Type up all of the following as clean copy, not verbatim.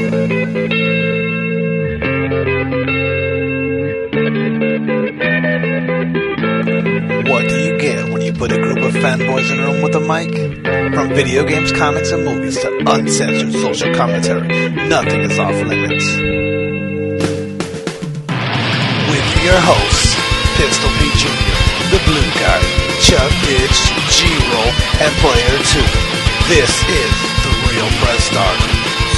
What do you get when you put a group of fanboys in a room with a mic? From video games, comics, and movies to uncensored social commentary, nothing is off limits. With your hosts, Pistol Pete Jr., The Blue Guy, Chuck Ditch, G-Roll, and Player 2. This is The Real Press Start.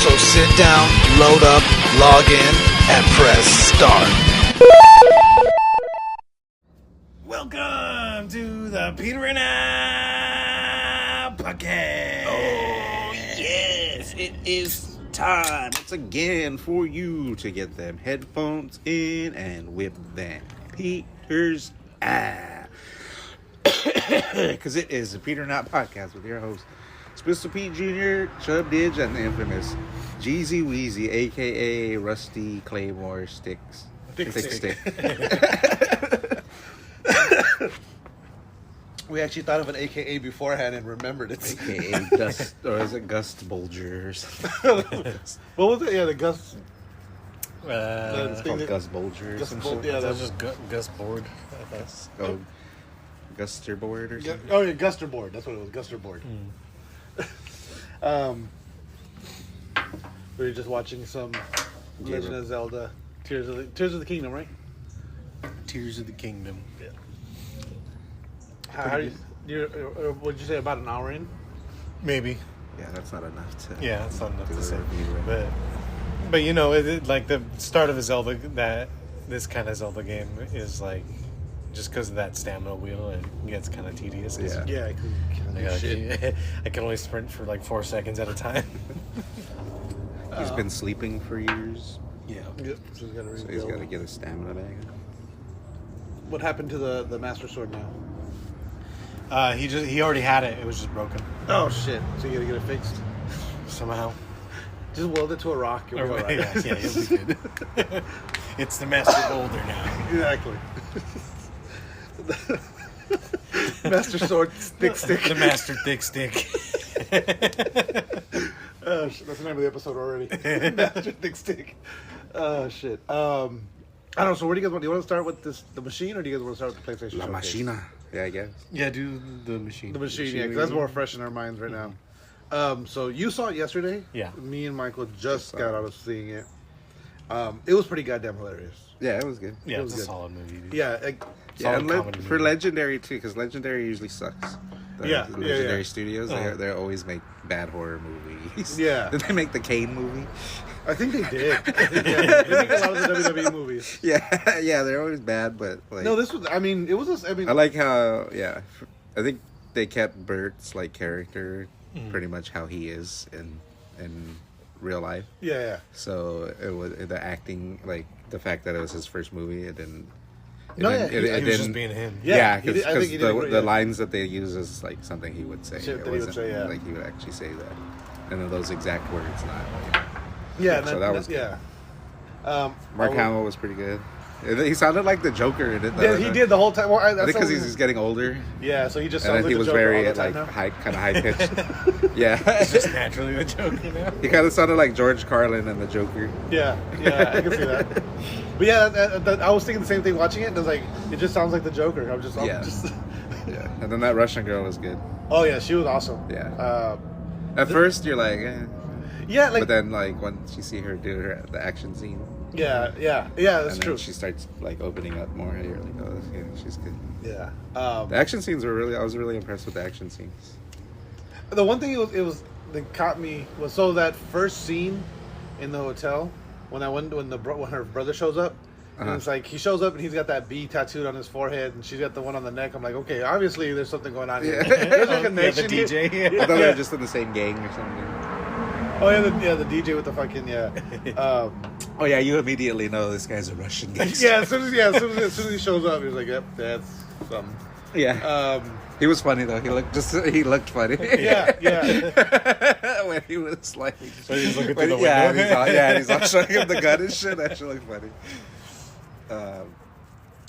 So sit down, load up, log in, and press start. Welcome to the Peter and I podcast. Oh, yes. It is time once again for you to get them headphones in and whip them Peter's eye. Because it is the Peter and I podcast with your host, Pistol Pete Jr., Chub Didge, and the infamous Jeezy Weezy, a.k.a. Rusty Claymore Sticks. Stick. We actually thought of an AKA beforehand and remembered it. A.k.a. Dust, or is it Gust Bulger or something? What was it? Yeah, the Gus. It's called Gus Bulger or some shit. Yeah, that's just Gus Board, I guess. Oh, Guster Board or something? Oh, yeah, Guster Board. That's what it was, Guster Board. We were just watching some Legend of Zelda, Tears of the Kingdom, right? Tears of the Kingdom. Yeah. How what'd you say, about an hour in? Maybe. Yeah, that's not enough to. Yeah, that's not enough do to a say. review, right? But you know, like the start of a Zelda, this kind of Zelda game is like, just because of that stamina wheel, it gets kind of tedious. Yeah. Yeah, I can only sprint for like 4 seconds at a time. He's been sleeping for years, Yeah. Yep. So so he's got to get his stamina back. What happened to the Master Sword now? He already had it. It was just broken Oh shit! So you gotta get it fixed. somehow. Just weld it to a rock. You'll be all right. Yeah, you'll be good. It's the Master Boulder now. Exactly. Master Sword Thick Stick. The Master Thick Stick. Oh, shit, that's the name of the episode already. Master Thick Stick. Oh shit. I don't know. So where do you guys want? Do you want to start with the machine, or do you guys want to start with the PlayStation? La Showcase? Machina. Yeah, I guess. Yeah, do the machine. The machine, yeah, 'cause that's more fresh in our minds right now. So you saw it yesterday. Yeah. Me and Michael just got out of seeing it. It was pretty goddamn hilarious. Yeah, it was good. Yeah, It it's was a good. solid movie. Dude. Yeah. Yeah, Solid and comedy for movie. Legendary too, because Legendary usually sucks. The Yeah, Legendary yeah. Studios, Uh-huh. they always make bad horror movies. Yeah. Did they make the Kane movie? I think they did. Yeah, they make a lot of the WWE movies. Yeah, yeah, they're always bad, but like. No, this was. I mean, it was. I mean, I like how, yeah, I think they kept Bert's like character pretty much how he is in real life. yeah. So it was the acting, like the fact that it was his first movie. It didn't. No, yeah, He was just being him. Yeah, because he did- I think he did great, the yeah. lines that they use is like something he would say. Shit It that he would wasn't say, yeah. like he would actually say that, and then those exact words, not. Yeah. So that was yeah. Mark Hamill was pretty good. He sounded like the Joker in it. Yeah, he did the whole time. Well, I think because he's getting older, Yeah, so he just and sounds then like he the was Joker very all the time like now. high, kind of high pitched. Yeah, He's just naturally the Joker now. he kind of sounded like George Carlin and the Joker. Yeah, I can see that. But yeah, I was thinking the same thing watching it. And I was like, it just sounds like the Joker. I'm just. Yeah, and then that Russian girl was good. Oh yeah, she was awesome. Yeah. At first, you're like, Yeah, like but then like once you see her do the action scene, yeah, that's and true. then she starts like opening up more, you're like, oh, yeah, she's good. Yeah. The action scenes were I was really impressed with the action scenes. The one thing it was that caught me was so that first scene in the hotel when her brother shows up. And it's like he shows up and he's got that B tattooed on his forehead and she's got the one on the neck. I'm like, okay, obviously there's something going on here. Yeah. There's a Yeah, the connection here. DJ. I thought they were just in the same gang or something. Oh yeah, the DJ with the fucking Oh yeah, you immediately know this guy's a Russian gangster. yeah. As soon as he shows up, he's like, yep, that's something. Yeah. He was funny though. He looked funny. Yeah. When he was like, So he's looking through the yeah, window. and he's all showing him the gun and shit. That shit looked funny.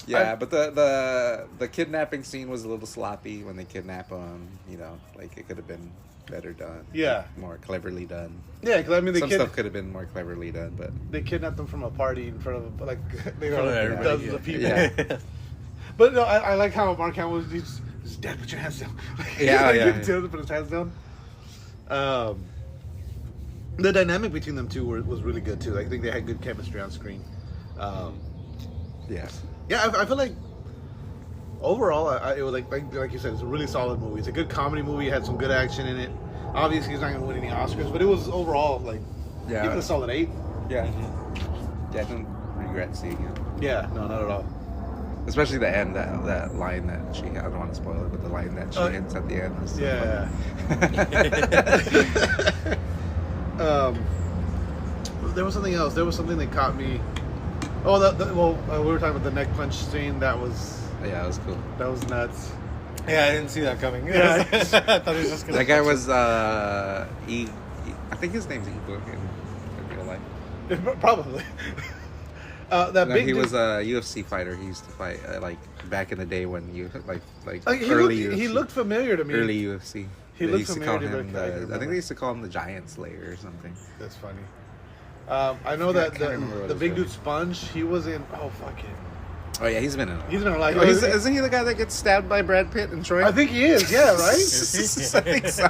Yeah, but the kidnapping scene was a little sloppy when they kidnap him. You know, like it could have been better done. Yeah. Like, more cleverly done. Yeah, because I mean, Some stuff could have been more cleverly done, but they kidnapped them from a party in front of like they front of were everybody, dozens of people. Yeah. But no, I like how Mark Hamill was just Dad, put your hands down. Yeah, Like, yeah. he put his hands down. The dynamic between them two was really good too. I think they had good chemistry on screen. yeah. Yeah, I feel like overall, it was like you said, it's a really solid movie. It's a good comedy movie. It had some good action in it. Obviously, he's not going to win any Oscars, but it was overall like Yeah. give it a solid 8. Yeah. Yeah, I don't regret seeing it. Yeah, no, not at all. Especially the end, that line that she, I don't want to spoil it, but the line that she hits at the end was so Yeah. funny. There was something else. There was something that caught me. Oh, we were talking about the neck punch scene. That was Yeah, it was cool. nuts. Yeah, I didn't see that coming. Yeah. I thought he was just gonna. That guy was, I think his name's Igor in real life. Probably. That No, big he dude- was a UFC fighter. He used to fight, like, back in the day when you, like he early looked, UFC. he looked familiar to me. Early UFC. He They looked used to familiar call to me, him but I can't I think remember. they used to call him the Giant Slayer or something. That's funny. I know I that can't remember what the his big name dude Sponge. He was in. Oh fuck it. Oh yeah, he's been in it. He's been in like. Oh, isn't he the guy that gets stabbed by Brad Pitt in Troy? I think he is. Yeah, right. I think so.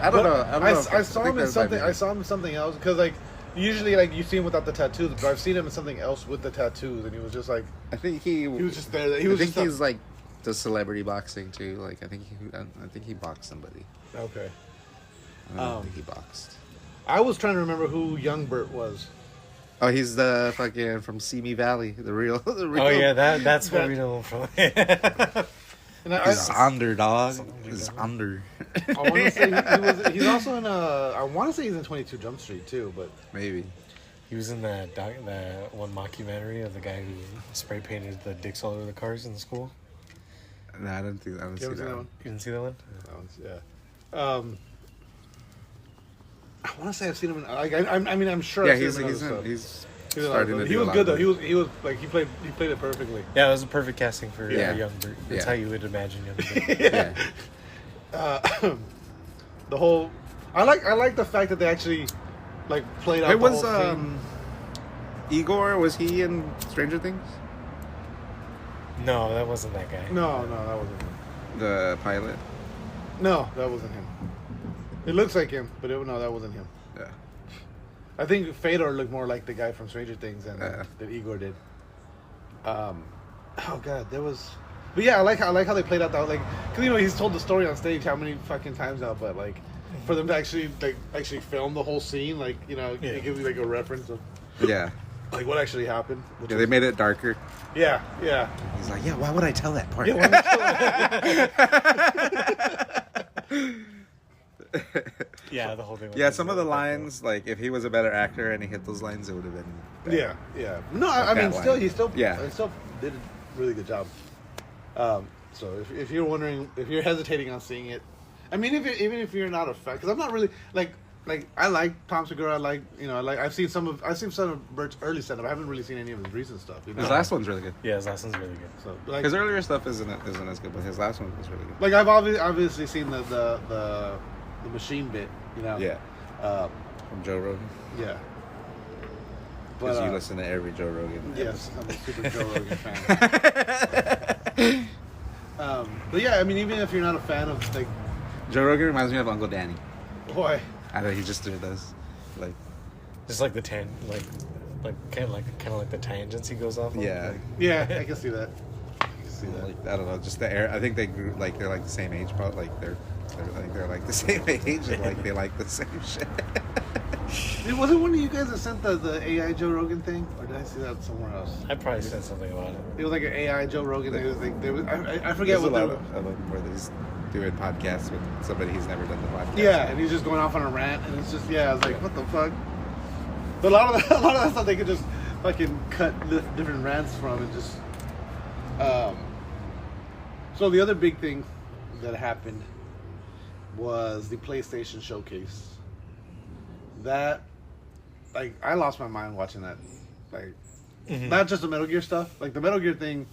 I don't know. I saw him in something. I saw him in something else because like usually like you see him without the tattoos, but I've seen him in something else with the tattoos, and he was just like I think he was just there. He was I think just he's like does celebrity boxing too. Like I think he boxed somebody. okay. I don't think he boxed. I was trying to remember who Young Bert was. Oh, he's the fucking from Simi Valley, the real. Oh yeah, that's where we know him from. And He's underdog. He's under. I want to say he's also in I want to say he's in 22 Jump Street too, but Maybe. He was in that one mockumentary of the guy who spray painted the dicks all over the cars in the school. No, I didn't see you that ever seen that one. one? You didn't see that one? That one's, yeah. I want to say I've seen him in. Like, I'm sure. Yeah, I've he's seen him in other stuff. he's He was starting to he do was a lot good of though. it. He was like he played it perfectly. Yeah, it was a perfect casting for Yeah. Young Bert. That's Yeah. how you would imagine Young Bert. Yeah. The whole I like the fact that they actually like played out It was the whole thing. Igor. Was he in Stranger Things? No, that wasn't that guy. No, that wasn't him. The pilot. No, that wasn't him. It looks like him, but no, that wasn't him. Yeah. I think Fedor looked more like the guy from Stranger Things than Yeah. that Igor did. Oh god, there was. But yeah, I like how they played out that like, cause he's told the story on stage how many fucking times now, but like, for them to actually film the whole scene, like it gives you like a reference of Yeah. like what actually happened. Which Yeah, they made it darker. yeah. He's like, yeah, why would I tell that part? Yeah, Yeah, the whole thing. Yeah, some of the lines, like, if he was a better actor and he hit those lines, it would have been better. yeah. No, I Like mean, that still, line. he still Yeah. did a really good job. So if you're wondering, if you're hesitating on seeing it, I mean, even if you're not a fan, because I'm not really like I like Tom Segura. I like I've seen some of Bert's early stand-up. I haven't really seen any of his recent stuff. His last one's really good. Yeah, his last one's really good. So like, His earlier stuff isn't as good, but his last one was really good. like I've obviously seen the machine bit. Yeah. From Joe Rogan. Yeah. Because you listen to every Joe Rogan. Yes, I'm a super Joe Rogan fan. But yeah, I mean, even if you're not a fan of like, Joe Rogan reminds me of Uncle Danny. boy, I know he just does. Like, Just like the kind of like the tangents he goes off on. yeah. Like, yeah, I can see that. I can see that. Like, I don't know, just the air. I think they grew, like, they're like the same age, probably. Like, they're like the same age and like they like the same shit. Was it one of you guys that sent the AI Joe Rogan thing, or did I see that somewhere else? I probably said something about it. It was like an AI Joe Rogan. It was like I forget There's what a they lot were. of them where he's doing podcasts with somebody he's never done the podcast. Yeah, and he's just going off on a rant, and it's just I was like, what the fuck? But a lot of that stuff they could just fucking cut different rants from and just. So the other big thing that happened was the PlayStation Showcase. That, like, I lost my mind watching that. Like, not just the Metal Gear stuff. Like the Metal Gear thing.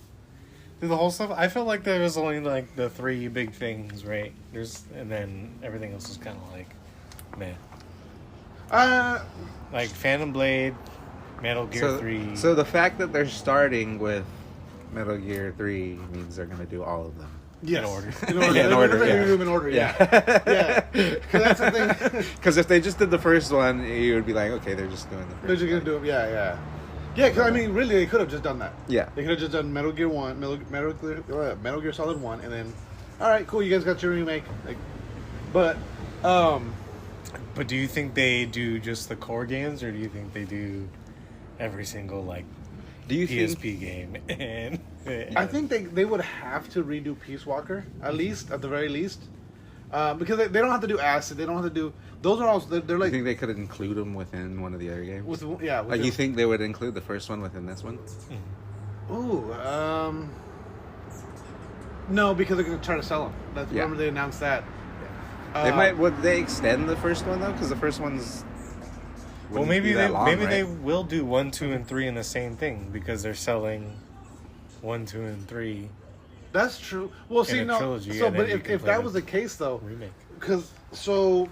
Through the whole stuff, I felt like there was only like the 3 big things, right? And then everything else was kind of like, man. Like Phantom Blade, Metal Gear 3. So the fact that they're starting with Metal Gear 3 means they're going to do all of them. Yes. In order. Yeah, in order, They're yeah. gonna do them in order, yeah. Because that's the thing. Because if they just did the first one, you would be like, okay, they're just doing the first They're just going to do them, yeah. Yeah, because I mean, really, they could have just done that. Yeah. They could have just done Metal Gear 1, Metal Gear Solid 1, and then, alright, cool, you guys got your remake. Like, but do you think they do just the core games, or do you think they do every single like Do you PSP game? And I think they would have to redo Peace Walker, at the very least. Because they don't have to do Acid, they don't have to do... Those are all... They're You like... think they could include them within one of the other games? With You think they would include the first one within this one? Ooh, no, because they're going to try to sell them. Remember they announced that. They might. Would they extend the first one though? Because the first one's. well, maybe they will do 1, 2, and 3 in the same thing because they're selling 1, 2, and 3. That's true. Well, see, a no. trilogy, So, and then but you if can play that the was the case, though, remake. because so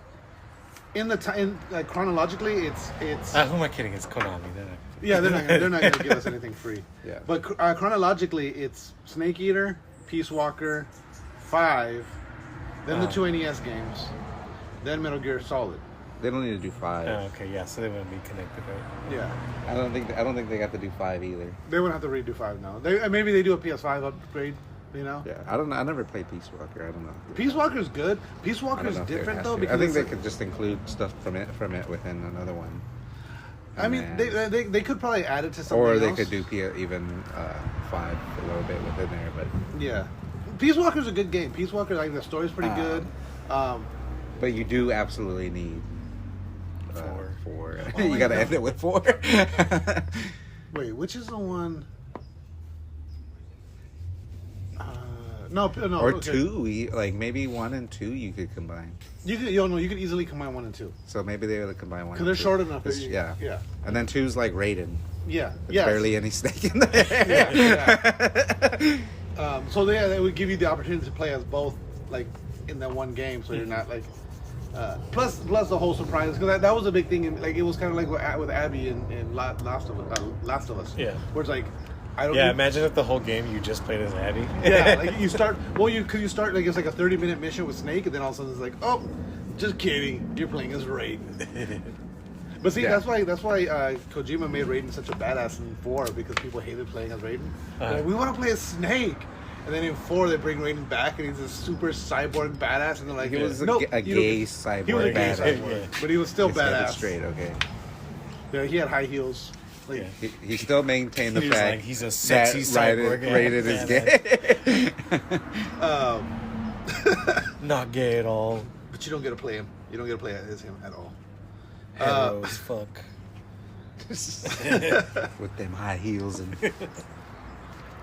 in the time, like chronologically, it's. Who am I kidding? It's Konami. They're not going to give us anything free. Yeah. But chronologically, it's Snake Eater, Peace Walker, 5, then the 2 NES games, then Metal Gear Solid. They don't need to do 5. Oh, okay, yeah, so they wouldn't be connected, right? Yeah. I don't think they got to do 5 either. They wouldn't have to redo 5 now. Maybe they do a PS5 upgrade. You know? Yeah, I don't know. I never played Peace Walker. I don't know. Peace Walker's good. Peace I Walker's don't know if they different have though to. because I think they could just include stuff from it within another one. I mean, they could probably add it to something Or they else. could do even 5 a little bit within there, but Yeah, Peace Walker's a good game. Peace Walker, like the story's pretty good. but you do absolutely need 4. Oh You my got to God. end it with 4. Wait, which is the one? No. Or okay. 2, like maybe 1 and 2 you could combine. You could easily combine 1 and 2 So maybe they would combine 1. because they're short enough. Yeah. Yeah. And then 2's like Raiden. Yeah. There's barely any Snake in there. So they would give you the opportunity to play as both, like in that one game, so you're not like. Plus the whole surprise, because that was a big thing. Like it was kind of like with Abby in Last of Us. Yeah. Where it's like, I don't. Yeah, imagine if the whole game you just played as Abby. Yeah, like you start. Well, you start like it's like a 30-minute mission with Snake, and then all of a sudden it's like, oh, just kidding, you're playing as Raiden. But see, Yeah. that's why Kojima made Raiden such a badass in 4 because people hated playing as Raiden. They're like, we want to play as Snake. And then in 4 they bring Raiden back and he's a super cyborg badass, and they're like, He was nope, a you don't- gay cyborg He was a gay badass. cyborg, but he was still Let's get it badass. straight, okay. Yeah, he had high heels. Like, Yeah. He still maintained the He was fact like, he's a sexy that cyborg. Raiden is gay. Not gay at all. but you don't get to play him. You don't get to play as him at all. Hetero as fuck. With them high heels and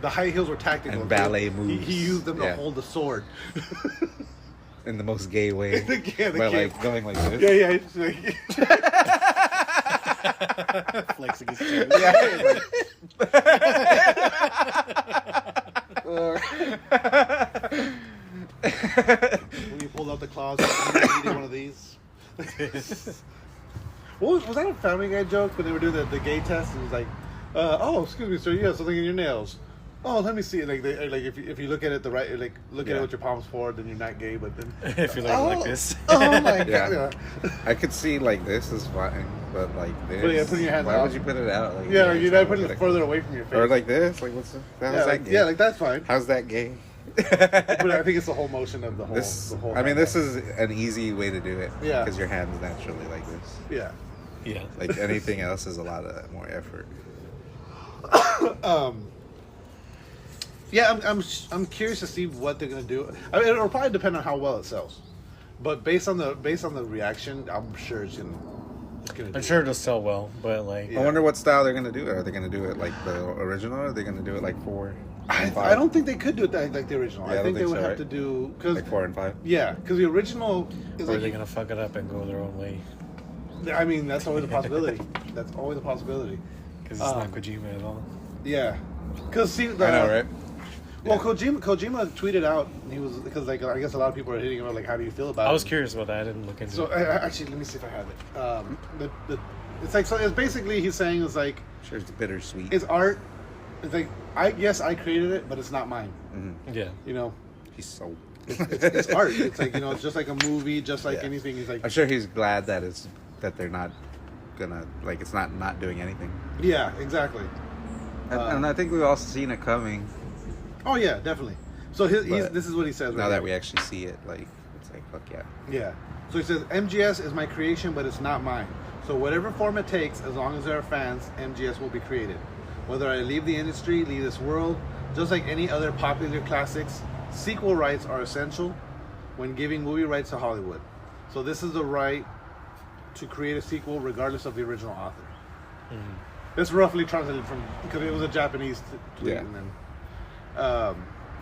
The high heels were tactical. And ballet moves. He used them to Yeah. hold the sword. in the most gay way. Yeah, By like going like this. Yeah. It's like, Flexing his toes. when you pulled out the closet, you needed one of these. Was that a Family Guy joke when they were doing the gay test? It was like, oh, excuse me, sir, you have something in your nails. Oh, let me see. Like, if you look at it the right, like look at it with your palms forward, then you're not gay. But then If you're like this. Oh my god. Yeah. I could see like this is fine, but like this. But yeah, putting your hands why out. would you put it out? Like, Yeah, you're not it's putting it like- further away from your face. Or like this. Like how's that gay? yeah, like that's fine. How's that gay? But I think it's the whole motion of the whole. This, the whole I mean, this is an easy way to do it. Yeah. Because your hand's naturally like this. Yeah. Yeah. Like anything else is a lot of more effort. Yeah, I'm curious to see what they're gonna do. I mean, it'll probably depend on how well it sells, but based on the reaction, I'm sure it's gonna. I'm sure it'll sell well, but like, I wonder what style they're gonna do it. Are they gonna do it like the original, or are they gonna do it like 4 and 5? I don't think they could do it like the original. Yeah, I think they would so, have right? to do because Like 4 and 5. yeah, because the original is or are like, they gonna fuck it up and go their own way? I mean, that's always a possibility. That's always a possibility. Because it's not Kojima at all. Yeah, because see, I know, right? Well, Yeah. Kojima tweeted out, and he was because like I guess a lot of people are hitting him up like, how do you feel about it? I was curious about that. I didn't look into So it. actually, let me see if I have it. It's like, so it's basically he's saying it's like Sure, it's bittersweet. it's art. It's like I created it, but it's not mine. Yeah. You know, He's so. it's art. It's like, you know, it's just like a movie, just like Yeah. anything. He's like, I'm sure he's glad that they're not gonna like it's not doing anything. yeah, exactly. And I think we've all seen it coming. Oh yeah, definitely. So But this is what he says. Now right that here. we actually see it, like it's like fuck yeah. Yeah. So he says, MGS is my creation, but it's not mine. So whatever form it takes, as long as there are fans, MGS will be created. Whether I leave the industry, leave this world, just like any other popular classics, sequel rights are essential when giving movie rights to Hollywood. So this is the right to create a sequel regardless of the original author. That's roughly translated from, because it was a Japanese tweet. Yeah. And then,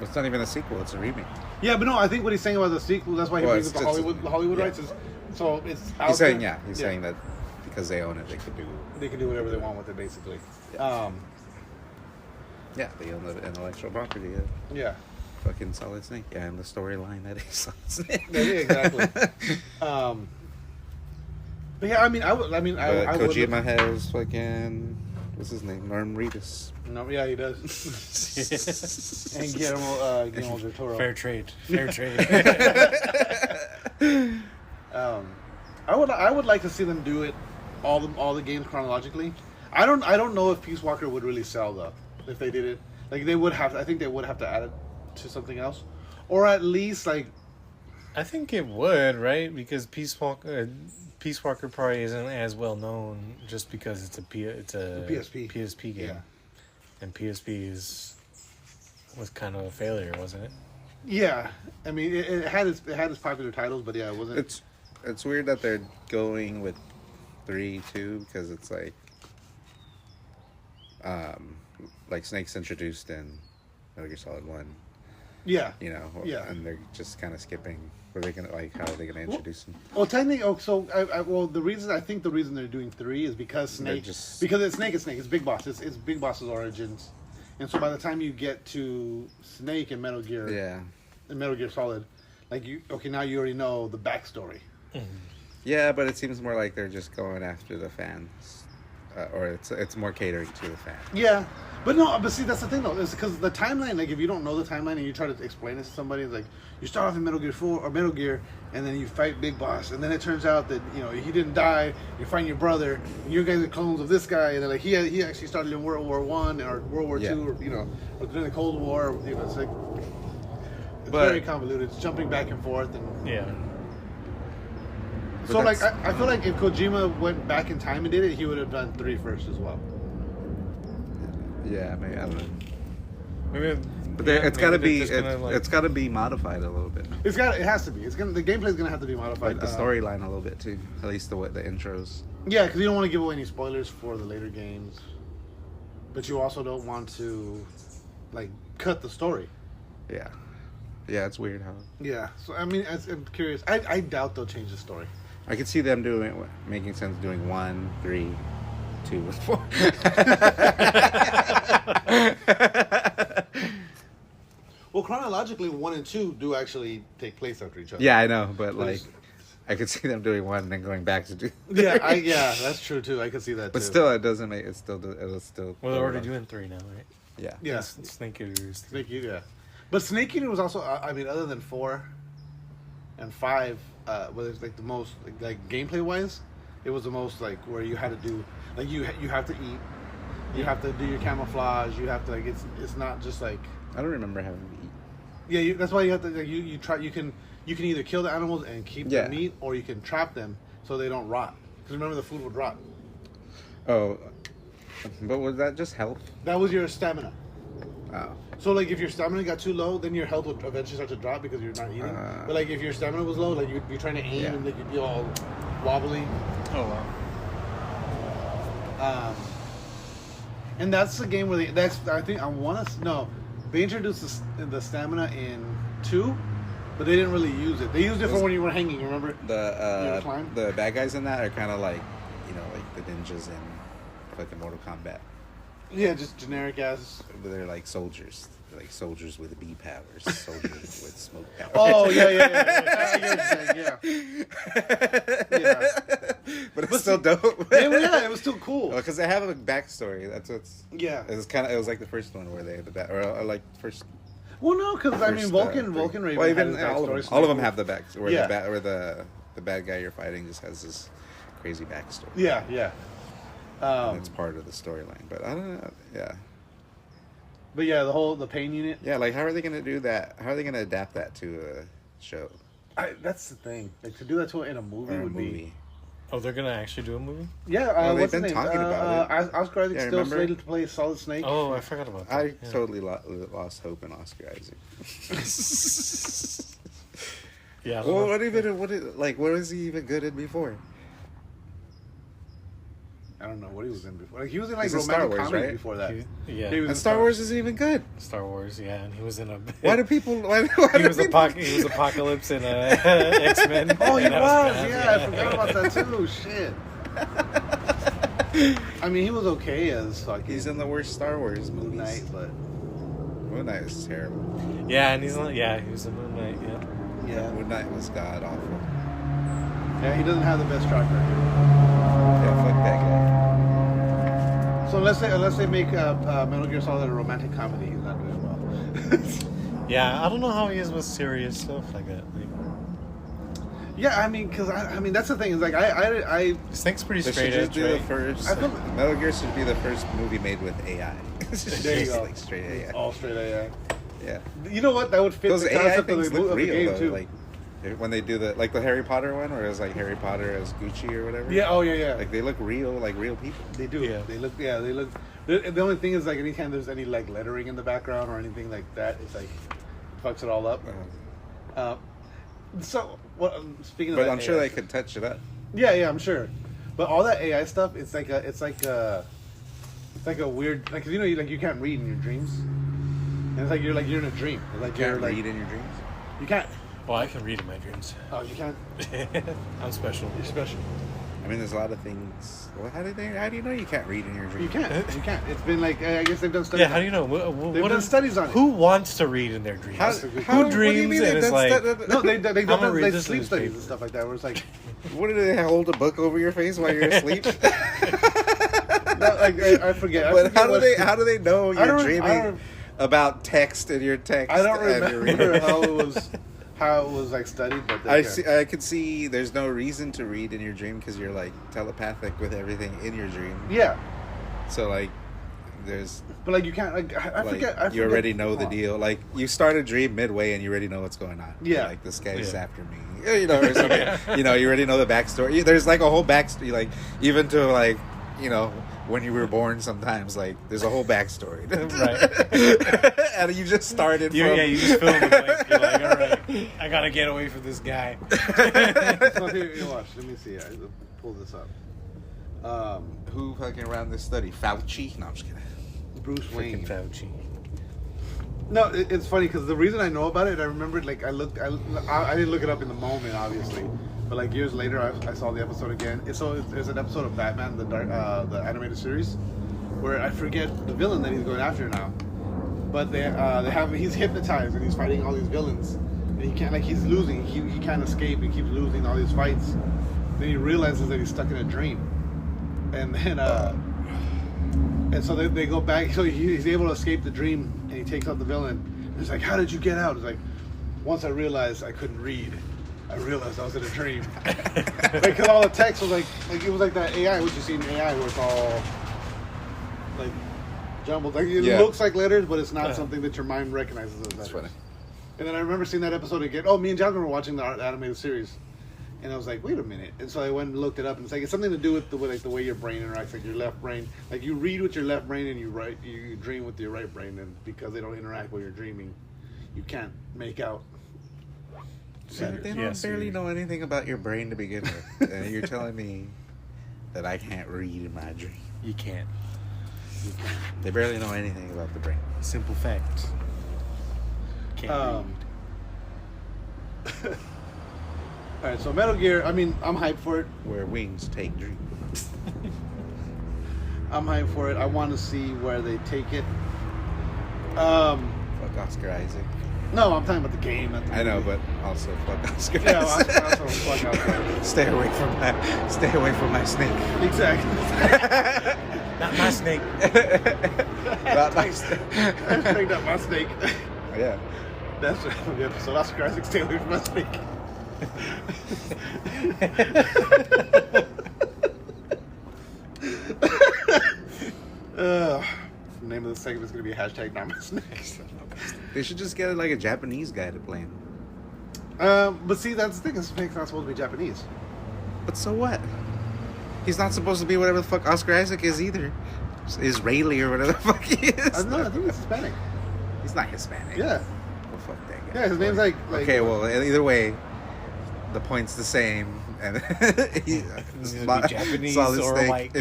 It's not even a sequel; it's a remake. yeah, but no, I think what he's saying about the sequel, that's why he Well, brings up the Hollywood yeah. rights is, so it's out He's saying there. he's saying that because they own it, they could do. They can do whatever they want with it, basically. Yeah, they own the intellectual property. Yeah. Yeah. Fucking Solid Snake, yeah, and the storyline that is Solid Snake. Yeah, exactly. But yeah, I mean, I would. But I Kojima would. has fucking what's his name, Norm Reedus. No, yeah, he does. And Guillermo del Toro. Fair trade. Fair trade. I would like to see them do it all the games chronologically. I don't know if Peace Walker would really sell though if they did it. Like they would have. I think they would have to add it to something else, or at least like. I think it would, right? Because Peace Walker probably isn't as well known just because it's a PSP game, Yeah. and PSP was kind of a failure, wasn't it? Yeah, I mean it had its popular titles, but yeah, it wasn't. It's weird that they're going with 3 too because it's like Snake's introduced in Metal Gear Solid 1. Yeah. You know, Yeah. and they're just kind of skipping. Were they gonna how are they gonna introduce him? Well, technically, the reason they're doing 3 is because Snake, because it's Snake. It's Big Boss. It's Big Boss's origins, and so by the time you get to Snake and Metal Gear, and Metal Gear Solid, like now you already know the backstory. Yeah, but it seems more like they're just going after the fans, or it's more catering to the fans. Yeah, but see, that's the thing though, is because the timeline. Like, if you don't know the timeline and you try to explain it to somebody, it's like you start off in Metal Gear 4 or Metal Gear, and then you fight Big Boss, and then it turns out that he didn't die. You find your brother, and you guys are clones of this guy, and then like he actually started in World War I or World War II, or or during the Cold War. It's like it's very convoluted. It's jumping back and forth, and Yeah. so like I feel like if Kojima went back in time and did it, he would have done 3 first as well. Yeah, maybe I don't know. Maybe, But it's got to be it's it's got to be modified a little bit. It has to be. The gameplay is gonna have to be modified. Like the storyline a little bit too. At least the intros. Yeah, because you don't want to give away any spoilers for the later games, but you also don't want to like cut the story. Yeah, it's weird how. Yeah, so I mean, I'm curious. I doubt they'll change the story. I could see them making sense doing 1, 3, 2, 4. Well, chronologically, 1 and 2 do actually take place after each other. Yeah, I know, but like, I could see them doing 1 and then going back to 2. Yeah, that's true too. I could see that. But too. still, it doesn't make it. It'll still. Well, they're already doing 3 now, right? Yeah. Yeah, Snake Eater's. Snake Eater. Yeah, but Snake Eater was also. I mean, other than 4 and 5, was like the most like gameplay wise, it was the most like where you had to do like you have to eat, you have to do your camouflage, you have to like it's not just like. I don't remember having to eat. Yeah, that's why you have to. Like, you try. You can either kill the animals and keep the meat, or you can trap them so they don't rot. Because remember, the food would rot. Oh, but was that just health? That was your stamina. Oh. So like, if your stamina got too low, then your health would eventually start to drop because you're not eating. But like, if your stamina was low, like you'd be trying to aim and like you'd be all wobbly. Oh wow. And that's the game where they introduced the stamina in 2, but they didn't really use it. They used it for when you were hanging. Remember The bad guys in that are kind of like like the ninjas in fucking Mortal Kombat. Yeah, just generic ass. They're like soldiers. They're like soldiers with bee powers. Soldiers with smoke powers. Oh yeah. Yeah. But it's still dope. Yeah, it was still cool. Because they have a backstory. That's what's. Yeah. It was like the first one where they had the back, or like first. Well, no, because I mean, first, Vulcan Raven. Well, even had his backstory, all of them have the back. Where Yeah. the bad guy you're fighting just has this crazy backstory. Yeah. And it's part of the storyline, but I don't know. Yeah. But yeah, the pain unit. Yeah, like how are they gonna do that? How are they gonna adapt that to a show That's the thing. Like to do that in a movie or a would movie? be. Oh, they're gonna actually do a movie? Yeah, Well, what's they've his been name? talking about it. Oscar Isaac's Yeah, still remember? slated to play Solid Snake. Oh, I forgot about that. I Yeah. totally lost hope in Oscar Isaac. Yeah. I don't Well, know. what was he even good at before? I don't know what he was in before. Like he was in like He's in romantic Star Wars, comedy right? before that. Yeah. He was in And Star Wars isn't even good. Star Wars, yeah, and he was in a. Why do people? Why He do was people? he was Apocalypse in X-Men. Oh, he and that was. bad. Yeah, I forgot about that too. Shit. I mean, he was okay as fucking. He's in the worst Star Wars Moon movies. Knight, but Moon Knight is terrible. Yeah, and he was in Moon Knight. Yeah. yeah, Moon Knight was god awful. yeah, he doesn't have the best track record. Yeah, fuck that guy. So unless they make Metal Gear Solid a romantic comedy, he's not doing well. Yeah, I don't know how he is with serious stuff like that. Like, Yeah, I mean, because I mean that's the thing is like I this thing's pretty They straight should just edge, do the right? first. I feel- Metal Gear should be the first movie made with AI. There you Just go. like straight AI. all straight AI. Yeah. You know what? That would fit Those the AI concept of things the, look of the real game though. too. Like when they do the Harry Potter one, where it was like Harry Potter as Gucci or whatever. yeah. Oh yeah. Like they look real, like real people. They do. Yeah. They look. Yeah, they look. The only thing is like anytime there's any like lettering in the background or anything like that, it's like fucks it all up. So, speaking of But that I'm sure AI they could touch it up. Yeah, I'm sure. But all that AI stuff, it's like a weird like 'cause you know you can't read in your dreams, and it's like you're in a dream. It's like You you're can't like read in your dreams. you can't. Well, I can read in my dreams. Oh, you can't. I'm special. You're special. I mean, there's a lot of things. Well, how do you know you can't read in your dreams? You can't. You can't. It's been like I guess they've done studies. Yeah, how do you know? They've done studies on it. Who wants to read in their dreams? How, That's a good how, Who dreams what do you mean and they've is done like- No, they've I'm done gonna read like this sleep studies newspaper. and stuff like that. Where it's like, What do they hold a book over your face while you're asleep? no, like I forget. I But forget how do what- they? How do they know I you're don't- I dreaming don't- about text in your text? I don't and you're remember reading? how it was like studied, but I could see. There's no reason to read in your dream because you're like telepathic with everything in your dream. Yeah, So like, there's but like you can't. Like I like forget. I you forget- already know the deal. Like you start a dream midway and you already know what's going on. Yeah. Like this guy's Yeah. after me. You know, or something. You know, you already know the backstory. There's like a whole backstory. Like even to like when you were born. Sometimes like there's a whole backstory. Right. And you just started. You just fill in the blanks. You're like, all right, I gotta get away from this guy. So here, watch. Let me see. I pull this up. Who fucking ran this study? Fauci? No, I'm just kidding. Bruce Wayne. Freaking Fauci. No, it's funny because the reason I know about it, I remembered like I didn't look it up in the moment, obviously, but like years later, I saw the episode again. There's an episode of Batman, the animated series, where I forget the villain that he's going after now, but he's hypnotized and he's fighting all these villains, and he can't he's losing. He can't escape. He keeps losing all these fights. Then he realizes that he's stuck in a dream, and then and so they go back. So he's able to escape the dream, and he takes out the villain. And he's like, "How did you get out?" It's like, once I realized I couldn't read, I realized I was in a dream. Because all the text was like it was like that AI, what you see in AI, where it's all like jumbled. Like it Yeah. looks like letters, but it's not something that your mind recognizes as letters. That's funny. And then I remember seeing that episode again. Oh, me and Jasmine were watching the animated series, and I was like, "Wait a minute!" And so I went and looked it up, and it's something to do with the way your brain interacts, like your left brain. Like you read with your left brain, and you dream with your right brain, and because they don't interact while you're dreaming, you can't make out. They don't Yes, barely you- know anything about your brain to begin with, and you're telling me that I can't read in my dream. You can't. They barely know anything about the brain. Simple fact. Can't All right, so Metal Gear. I mean, I'm hyped for it. Where wings take dreams. I'm hyped for it. I want to see where they take it. Fuck Oscar Isaac. No, I'm talking about the game. Not the I know, movie. but also fuck Oscar Yeah, Isaac. also fuck Oscar Isaac. Stay away from my snake. Exactly. Not my snake. Not my snake. I'm putting up my snake. Yeah. That's the episode. Oscar Isaac, stay away from my snake. The name of the segment is going to be hashtag not my snake. They should just get like a Japanese guy to play him. But see, that's the thing. Snake's not supposed to be Japanese. But so what? He's not supposed to be whatever the fuck Oscar Isaac is either. Israeli or whatever the fuck he is. No, I think he's Hispanic. He's not Hispanic. Yeah. Well, fuck that guy. Yeah, his name's like Okay, well, either way, the point's the same. And he, Japanese Solid or Snake white guy.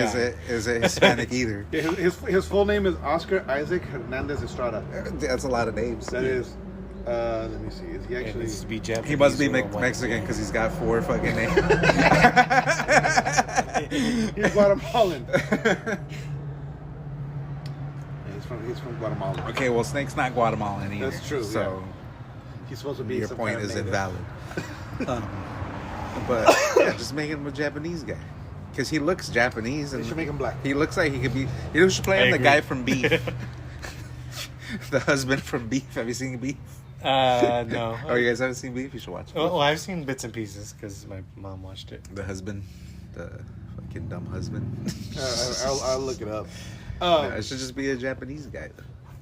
is it Hispanic either. Yeah, his full name is Oscar Isaac Hernandez Estrada. That's a lot of names. That is. Let me see. Is he It actually? needs to be Japanese. He must be or white. Mexican because he's got 4 fucking names. He's Guatemalan. Yeah, he's from Guatemala. Okay, well, Snake's not Guatemalan either. That's true, So He's supposed to be. your some point kind of is native. invalid. But yeah, just make him a Japanese guy. Because he looks Japanese. They And should make him black. He looks like he could be. You should play I him the agree. guy from Beef. The husband from Beef. Have you seen Beef? No. Oh, you guys haven't seen Beef? You should watch it. Oh, I've seen bits and pieces because my mom watched it. The husband. The fucking dumb husband. I'll look it up. Yeah, it should just be a Japanese guy.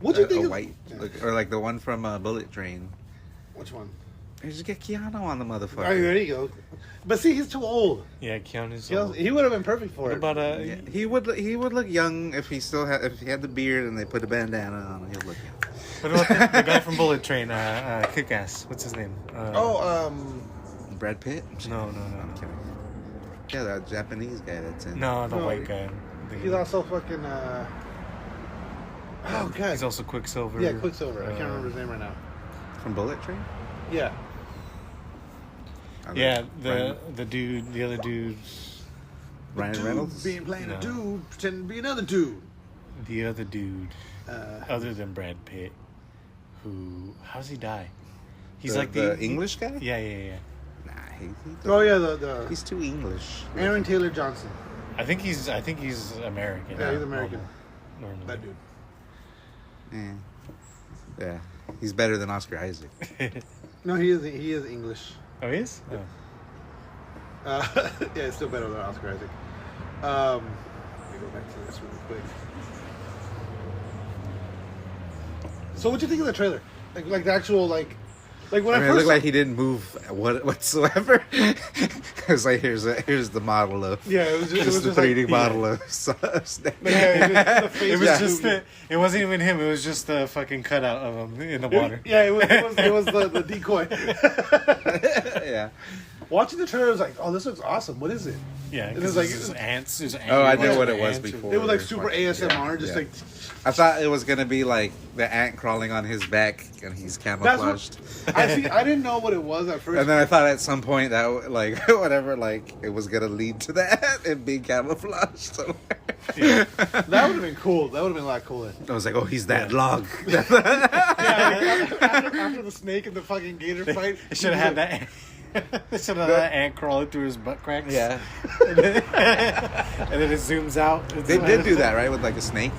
What do you think? A is- white. Or like the one from Bullet Train. Which one? You just get Keanu on the motherfucker. Oh, there you go. But see, he's too old. Yeah, Keanu's. He would have been perfect for What it. about Yeah, he would look young if he still had the beard and they put a bandana on. He'd look young. What about the guy from Bullet Train? Kick-Ass. What's his name? Brad Pitt? No. I'm kidding. Yeah, that Japanese guy that's in. No, the No, white guy. he's also fucking. Oh god. He's also Quicksilver. Yeah, Quicksilver. I can't remember his name right now. From Bullet Train? Yeah. I don't Yeah, know. the other dude, Ryan Dude Reynolds? being playing No. a dude, pretending to be another dude. other than Brad Pitt, how does he die? He's The- like the English guy? Yeah. Nah, he Oh yeah, the he's too English. Aaron Taylor Johnson. I think he's American. Yeah, he's American. Normally. That dude. Yeah, he's better than Oscar Isaac. No, he is English. Oh, he is? Oh. Yeah, it's still better than Oscar Isaac. Let me go back to this really quick. So, what do you think of the trailer? Like the actual like when I I mean, it first looked like he didn't move whatsoever. It was like here's the model of yeah, it was just the just like, 3D model of Snake. Yeah, the face It was was just moving. it wasn't even him. It was just the fucking cutout of him in the water. Yeah, it was the decoy. Yeah. Watching the trailer, I was like, "Oh, this looks awesome. What is it?" Yeah, It because was like- there's ants. There's Oh, I angry know what ants it was and- before. It was like super ASMR, just Yeah. like I thought it was gonna be like the ant crawling on his back and he's camouflaged. I didn't know what it was at first. And then I thought at some point that like whatever, like it was gonna lead to that and being camouflaged somewhere. Yeah. That would have been cool. That would have been a lot cooler. I was like, oh, he's that log. After the snake and the fucking gator fight, They should have had that. They should have had that ant crawling through his butt cracks. Yeah, and then it zooms out. they did do that, right, with like a snake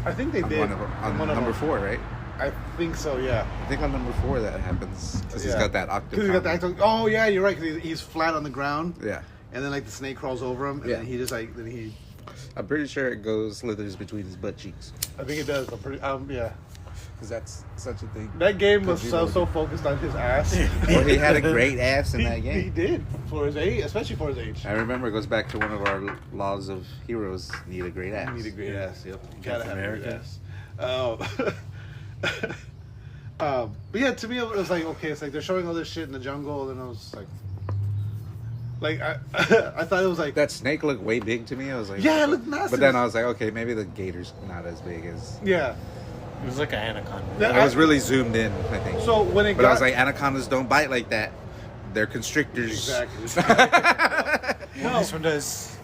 I think they on, did. one of, on One of number them. 4, right? I think so. Yeah. I think on number 4 that happens because he's Yeah. got that Because he got the octopus. actor. Oh yeah, you're right. Because he's flat on the ground, Yeah, and then like the snake crawls over him, and Yeah. then he just like then he. I'm pretty sure it slithers between his butt cheeks I think it does. I'm pretty. Yeah. because that's such a thing. That game was Could be so like- focused on his ass. Well, he had a great ass in that He game. did for his age, especially for his age. I remember it goes back to one of our laws of heroes: need a great ass. You need a great ass. Yep. You gotta have a great America. ass. But yeah, to me it was like okay, it's like they're showing all this shit in the jungle, and I was like I I thought it was like That snake looked way big to me. I was like, yeah, it looked massive. But then I was like, okay, maybe the gator's not as big as. yeah. It was like an anaconda. Yeah, It was really zoomed in, I think. So when it But got I was like, anacondas don't bite like that. They're constrictors. exactly. Well, this one does.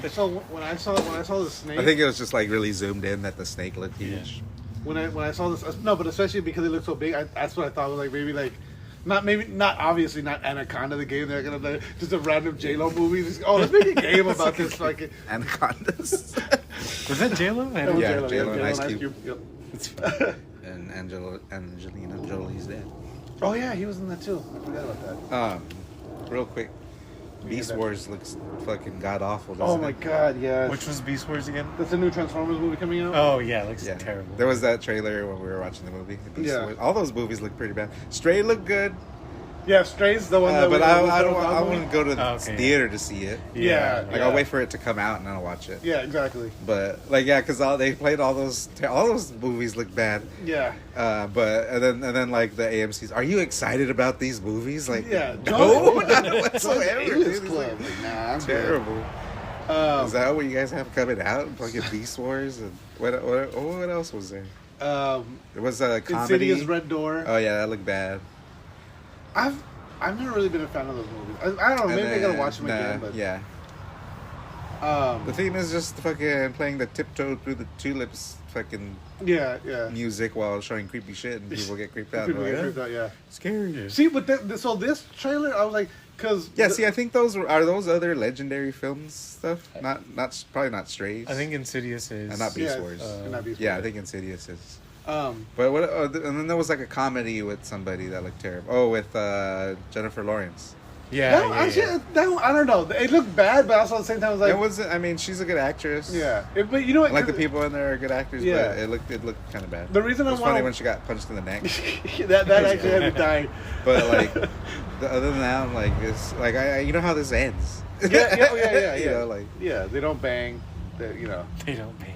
So when I saw the snake, I think it was just like really zoomed in that the snake looked huge. when I saw this, no, but especially because it looked so big, that's what I thought was like maybe like. Not obviously not Anaconda the game. They're gonna like, just a random J-Lo movie. Just, let's make a game about this fucking Anacondas. Was that J-Lo? That was Yeah, J-Lo, J-Lo and J-Lo Ice and Cube. Yep. And Angelina Jolie's dead. Oh yeah, he was in that too. I forgot about that. Real quick, Beast Wars looks fucking god awful. Oh my god, yeah. Which was Beast Wars again? That's a new Transformers movie coming out. Oh yeah, it looks Yeah, terrible. there was that trailer when we were watching the movie. Beast Yeah. Wars. All those movies look pretty bad. Stray looked good, Yeah, Stray's the one that. but we- I wouldn't go to the Okay. theater to see it. Yeah, Like I'll wait for it to come out and then I'll watch it. Yeah, exactly. But like because they played all those movies look bad. Yeah. But and then like the AMC's, are you excited about these movies? Like Yeah. no, not Join the whatsoever. A-list dude. club. Like, nah, I'm good. Terrible. Is that what you guys have coming out? Fucking Beast Wars and what else was there? There was a comedy. Insidious Red Door. Oh yeah, that looked bad. I've never really been a fan of those movies. I don't know. Maybe I gotta watch them again. But yeah. The theme is just fucking playing the tiptoe through the tulips fucking yeah. music while showing creepy shit and people get creeped out. People They're get like, freaked out, yeah. Scary. See, but so this trailer, I was like, because Yeah, see, I think those are those other legendary films stuff. Not probably not Strays. I think Insidious is. And not Beast Yeah, Wars. not Beast Yeah, Wars. I think Insidious is. But what? And then there was like a comedy with somebody that looked terrible. Oh, with Jennifer Lawrence. Yeah, that one, I don't know. It looked bad, but also at the same time, I was like, It wasn't. I mean, she's a good actress. yeah. But you know what? Like the people in there are good actors. Yeah. But it looked kind of bad. The reason it I was want funny when she got punched in the neck. that actually had me dying. But like, other than that, I'm like, it's like you know how this ends. Yeah. You know, like Yeah, they don't bang. You know, They don't pay.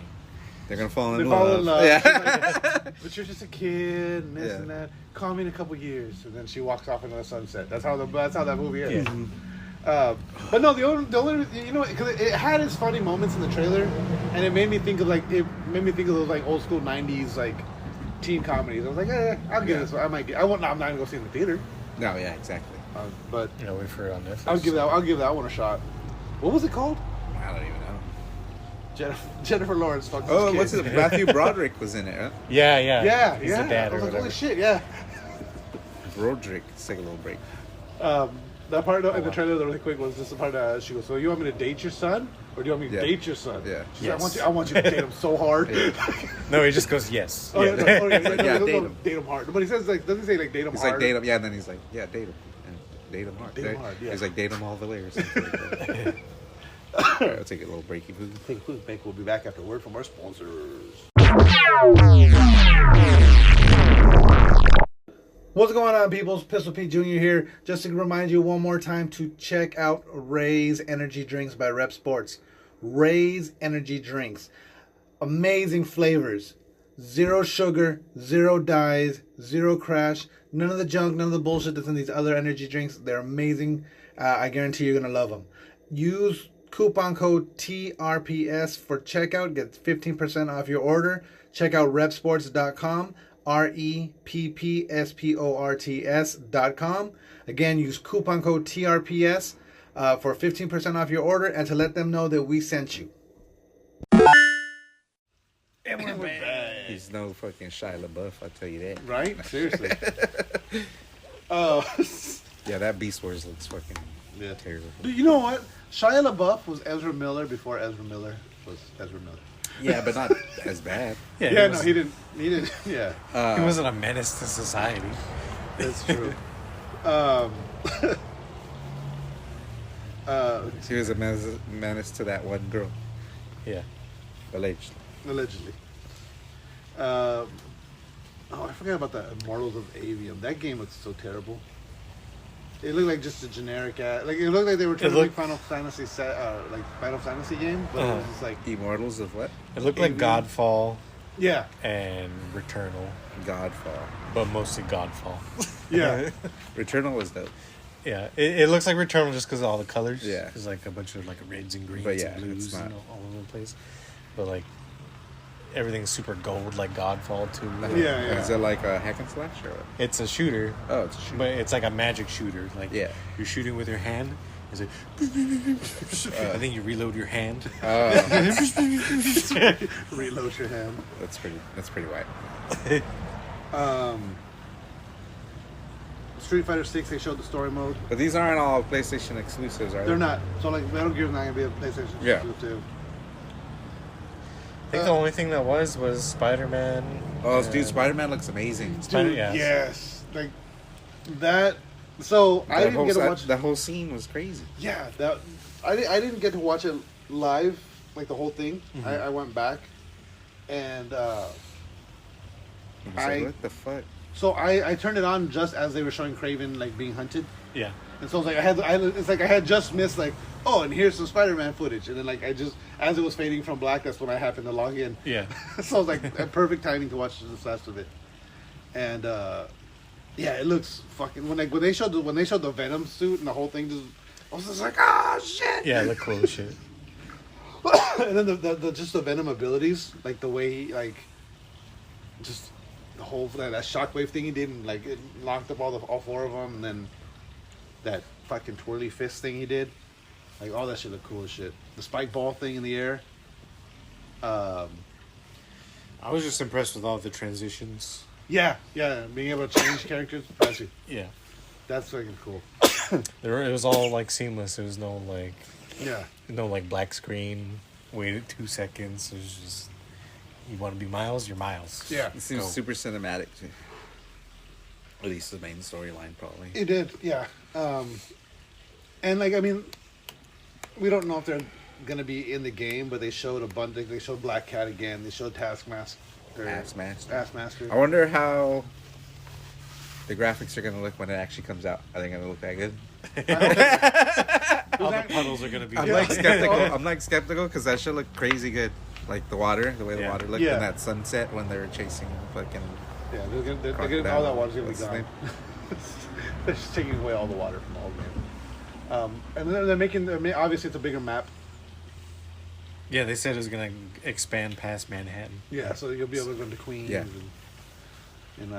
they're gonna fall they in fall love. in love. Yeah. She's like, but you're just a kid, and this Yeah. and that. Call me in a couple years, and then she walks off into the sunset. That's how that movie is. Yeah. But no, the only you know, because it had its funny moments in the trailer, and it made me think of those like old school '90s like teen comedies. I was like, I'll give this. I might get. I'm not gonna go see it in the theater, No, yeah, exactly. but You know, wait for it on Netflix. I'll give that one a shot. What was it called? I don't even know. Jennifer Lawrence. Fucks Oh, this what's kid. it? Matthew Broderick was in it, huh? Yeah. Yeah, He's yeah. the dad I or was like, whatever. holy shit, yeah. Broderick. Let's take a little break. That part in the trailer, really quick, was just the part she goes, "So you want me to date your son, or do you want me to Yeah. date your son?" Yeah. She's like, Yes. I want you to date him so hard. No, he just goes yes. Oh, yeah, no, Yeah, no, date him. Date him hard. But he says like, doesn't he say like date him He's hard? like date him, yeah, and then he's like, yeah, date him, and date him hard. Date him hard, yeah. He's like date him all the way or something like that. All right, I'll take a little breaky food. Take a quick break. We'll be back after a word from our sponsors. What's going on, peoples? Pistol Pete Jr. here. Just to remind you one more time to check out Ray's Energy Drinks by Rep Sports. Ray's Energy Drinks. Amazing flavors. Zero sugar, zero dyes, zero crash. None of the junk, none of the bullshit that's in these other energy drinks. They're amazing. I guarantee you're going to love them. Use coupon code TRPS for checkout. Get 15% off your order. Check out repsports.com. REPPSPORTS.com. Again, use coupon code TRPS for 15% off your order and to let them know that we sent you. And we're back. He's no fucking Shia LaBeouf, I'll tell you that. Right? Seriously. Yeah, that Beast Wars looks fucking terrible. You know what? Shia LaBeouf was Ezra Miller before Ezra Miller was Ezra Miller. Yeah, but not as bad. Yeah, no, he didn't. Yeah, He wasn't a menace to society. that's true. She was a menace to that one girl, Yeah. allegedly. Allegedly. I forgot about the Immortals of Avium. That game looks so terrible. It looked like just a generic like it looked like they were trying to make Final Fantasy Final Fantasy game, but it was just like Immortals of what? It looked like Godfall yeah, and Returnal, Godfall. but mostly Godfall. yeah. Returnal was dope. Yeah, it looks like Returnal just because of all the colors. Yeah. There's like a bunch of like reds and greens But yeah, and blues it's not. and all over the place. But like everything's super gold like Godfall too. Yeah. Is it like a hack and slash or what? It's a shooter, Oh, it's a shoot. but it's like a magic shooter. Like Yeah. you're shooting with your hand, He's like, I think you reload your hand. Reload your hand. That's pretty white. Street Fighter 6, they showed the story mode. But these aren't all PlayStation exclusives, are they? They're not. So like Metal Gear's not gonna be a PlayStation Yeah. exclusive. I think the only thing that was Spider-Man. Oh, dude, Spider-Man looks amazing. Dude, yes. Like that. So I didn't get to watch. The whole scene was crazy. Yeah, that I didn't get to watch it live, like the whole thing. Mm-hmm. I went back, and I was like, what the fuck? so I turned it on just as they were showing Kraven like being hunted, Yeah. and so I was like it's like I had just missed like, oh, and here's some Spider-Man footage, and then like I just as it was fading from black, that's when I happened to log in. Yeah. So I was like a perfect timing to watch the rest of it, and yeah, it looks fucking when they showed the Venom suit and the whole thing, just I was just like, oh shit. Yeah, it looked cool as shit. And then the just the Venom abilities, like the way he, like just the whole that shockwave thing he did, and like it locked up all four of them, and then that fucking twirly fist thing he did, like all that shit looked cool as shit. The spike ball thing in the air. I was just impressed with all the transitions. Yeah, being able to change characters, impressive. Yeah. That's fucking cool. It was all like seamless. There was no like black screen. Waited 2 seconds. It was just you want to be Miles, you're Miles. Yeah. It seems Go. super cinematic, too. At least the main storyline, probably. It did, yeah. And like I mean, we don't know if they're gonna be in the game, but they showed a bunch. They showed Black Cat again. They showed Taskmaster. Taskmaster. I wonder how the graphics are gonna look when it actually comes out. Are they gonna look that good? All the puddles are gonna be. I'm like skeptical because that should look crazy good. Like the water, the way the water looked in that sunset when they were chasing fucking. Yeah, they're gonna, all that water's gonna be gone. They're just taking away all the water from the whole game. And then they're making. Obviously, it's a bigger map. Yeah, they said it was gonna expand past Manhattan. Yeah, so you'll be able to go to Queens and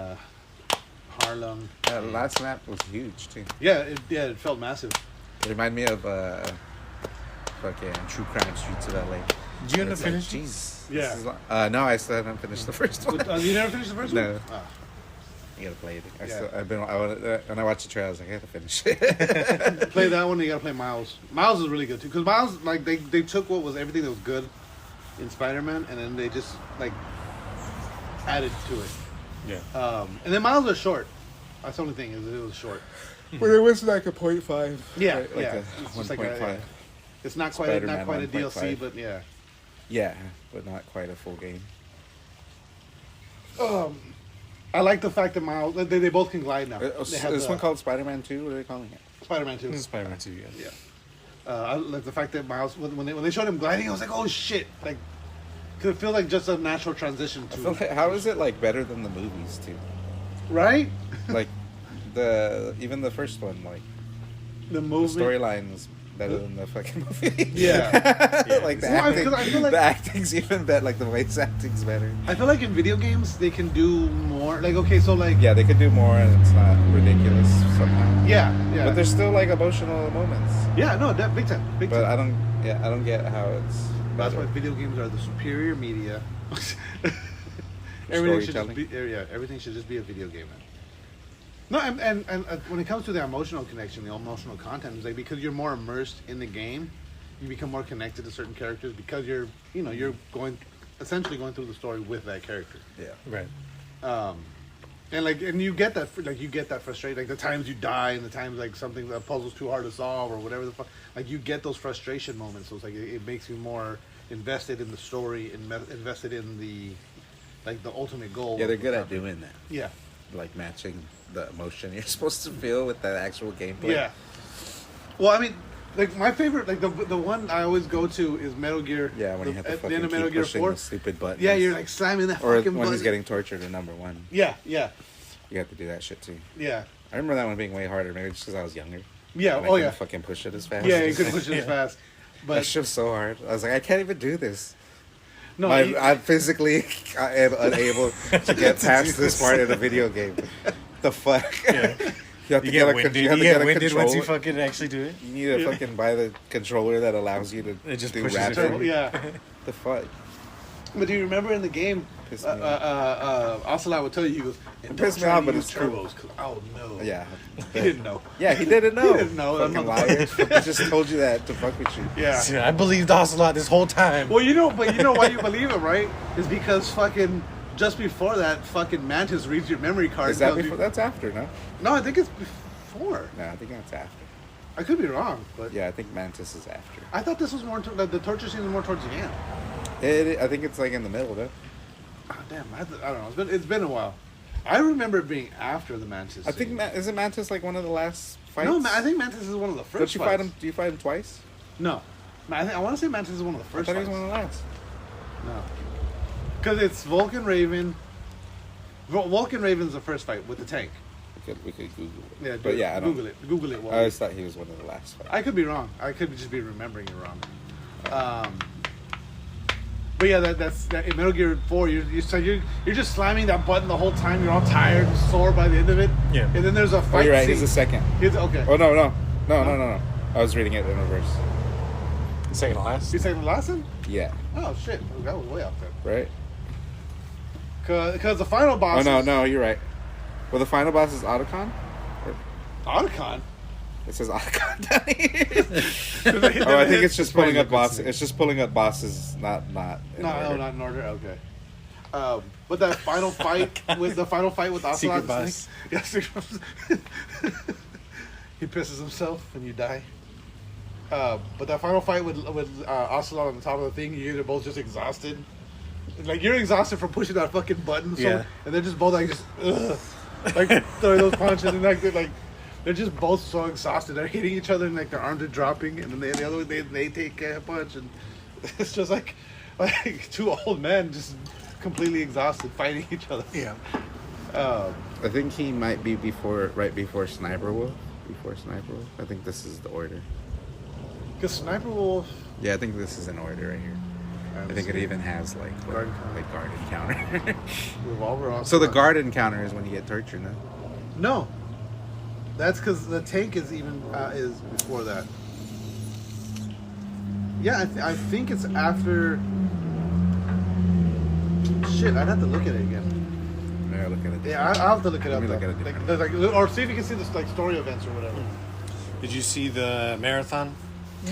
Harlem. The last map was huge too. Yeah, it felt massive. It reminded me of fucking True Crime Streets of LA. Did you end up finishing? Jeez. Yeah. No, I still haven't finished the first one. You never finished the first one? No. Oh. You gotta play it. Yeah. When I watched the trailer, I was like, I gotta finish it. Play that one. You gotta play Miles. Miles is really good too, because Miles, like they took what was everything that was good in Spider-Man, and then they just like added to it. Yeah. And then Miles was short. That's the only thing, is it was short. But it was like a 0.5. Yeah, like yeah. a It's just 1.5. like it's not quite a Spider-Man DLC, 1.5. but yeah. Yeah, but not quite a full game. I like the fact that Miles they both can glide now. Is They have this the one called Spider-Man 2? What are they calling it? Spider-Man 2. This is Spider-Man 2, Yeah. I like the fact that Miles when they showed him gliding, I was like, oh shit! Like, cause it feels like just a natural transition to. How is it like better than the movies too? Right? Like even the first one, like The the movement. storyline was better than the fucking movie. Yeah. Like the Well, acting, I feel like- the acting's even better. Like the voice acting's better. I feel like in video games they can do more. Like, okay, so like Yeah, they could do more, and it's not ridiculous somehow. yeah. But there's still like emotional moments. Yeah, no, that big time. Big But time. I don't get how it's. That's better. why video games are the superior media. Everything should just Storytelling. be everything should just be a video game. Man. No, and when it comes to the emotional connection, the emotional content is like because you're more immersed in the game, you become more connected to certain characters because you're essentially going through the story with that character. Yeah. Right. And you get that frustration, like the times you die and the times like something that puzzle's too hard to solve or whatever the fuck, like you get those frustration moments. So it's like it makes you more invested in the story and invested in the ultimate goal. Yeah, they're good at doing that. Yeah. Like matching the emotion you're supposed to feel with the actual gameplay. Yeah. Well, I mean, like my favorite, like the one I always go to is Metal Gear. Yeah, when you have to at the fucking end of keep Metal Gear pushing 4. the stupid buttons. Yeah, you're like slamming that or fucking when button. he's getting tortured in number 1. Yeah. You have to do that shit too. Yeah. I remember that one being way harder, maybe just because I was younger. Yeah. And I Oh couldn't yeah. fucking push it as fast. Yeah, you couldn't push it as fast. That But shit was so hard. I was like, I can't even do this. no, I'm physically unable to get past this part of the video game. The fuck? Yeah. You have to You get get a winded. you have You to get get a winded once you controller. fucking actually do it. You need to fucking buy the controller that allows you to It just do pushes it rapid. forward. Yeah. The fuck? But do you remember in the game, Pissed me off. Ocelot would tell you, he goes, It pissed me off, but it's cool. turbos. Oh, no. Yeah. He didn't know. Yeah, he didn't know. He didn't know. Fucking liar. He just told you that to fuck with you. Yeah. See, I believed Ocelot this whole time. Well, you know why you believe him, right? Is because fucking just before that, fucking Mantis reads your memory card. Is and that tells before? you- That's after, no? No, I think it's before. No, I think that's after. I could be wrong, but Yeah, I think Mantis is after. I thought this was more the torture scene was more towards the end. I think it's like in the middle, though. Oh, damn, I don't know. It's been a while. I remember it being after the Mantis. I think scene. isn't Mantis like one of the last fights? No, I think Mantis is one of the first. Don't you fight fights. him? Do you fight him twice? No, I want to say Mantis is one of the I first. thought he was fights. one of the last. No, because it's Vulcan Raven. Vulcan Raven's the first fight with the tank. We could Google it. Yeah, but yeah, I don't. Google it. Google it. I always thought he was one of the last fights. I could be wrong. I could just be remembering it wrong. But yeah, that's in Metal Gear 4. You're just slamming that button the whole time. You're all tired, and sore by the end of it. Yeah. And then there's a Oh, fight you're right. scene. He's the second. Okay. Oh no. I was reading it in reverse. Second to last. You saying the last one? Yeah. Oh shit, that was way off there. Right. Because the final boss. Oh no, you're right. Well, the final boss is Otacon. Otacon. It says Otacon down here. Oh, I think it's just pulling up bosses. It's just pulling up bosses, not. in No, order. not in order. Okay. But that final fight with Ocelot, Secret boss. Yeah, he pisses himself and you die. But that final fight with Ocelot on the top of the thing, you're both just exhausted. Like you're exhausted from pushing that fucking button. So, Yeah. And they're just both like like throwing those punches and they're just both so exhausted. They're hitting each other and like their arms are dropping, and then the other they take a punch, and it's just like two old men just completely exhausted fighting each other. Yeah. I think he might be right before Sniper Wolf. Before Sniper Wolf. I think this is the order. Because Sniper Wolf. Yeah, I think this is in order right here. I think it even has like Guard guard encounter. Revolver also. So the guard encounter is when you get tortured, no? No. That's because the tank is even is before that. Yeah, I think it's after. Shit, I'd have to look at it again. Yeah, look at it. Yeah, I'll have to look it Let up. me look though. at it different. Or see if you can see the like story events or whatever. Did you see the marathon?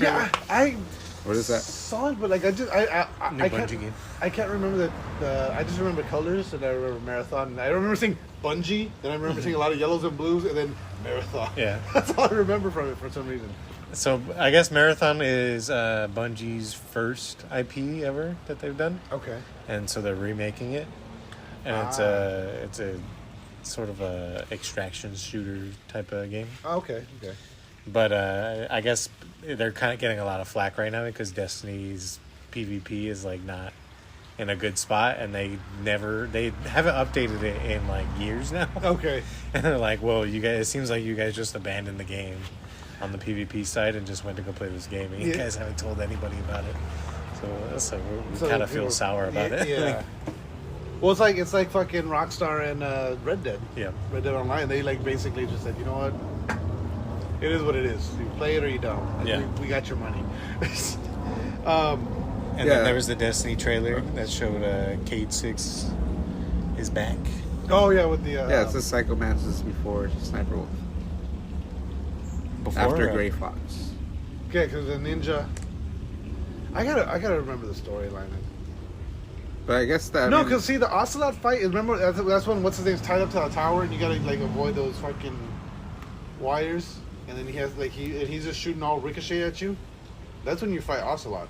Yeah, I What is that? saw it, but like I New can't. Bungie game. I can't remember I just remember colors, and I remember marathon. And I remember seeing Bungie, then I remember seeing a lot of yellows and blues, and then marathon. Yeah. That's all I remember from it for some reason. So I guess Marathon is Bungie's first IP ever that they've done, Okay. and so they're remaking it, and it's a sort of a extraction shooter type of game. Okay. But I guess they're kind of getting a lot of flack right now because Destiny's PvP is like not in a good spot, and they haven't updated it in like years now. Okay. And they're like, well, you guys, it seems like you guys just abandoned the game on the PvP side and just went to go play this game, and you Yeah. guys haven't told anybody about it. So we So kind of they feel were- sour about it. Yeah. Well, it's like fucking Rockstar and Red Dead. Yeah. Red Dead Online. They like basically just said, you know what? It is what it is. You play it or you don't. Like, Yeah. we got your money. And Yeah. then there was the Destiny trailer that showed Cade 6 is back. Oh yeah, with the Yeah, it's the Psycho Mantis before Sniper Wolf. Before After or- Grey Fox. okay, because the ninja. I gotta remember the storyline. But I guess that. No, because see the Ocelot fight. Remember that's when what's his name's tied up to the tower, and you gotta like avoid those fucking wires, and then he has like he's just shooting all ricochet at you. That's when you fight Ocelot.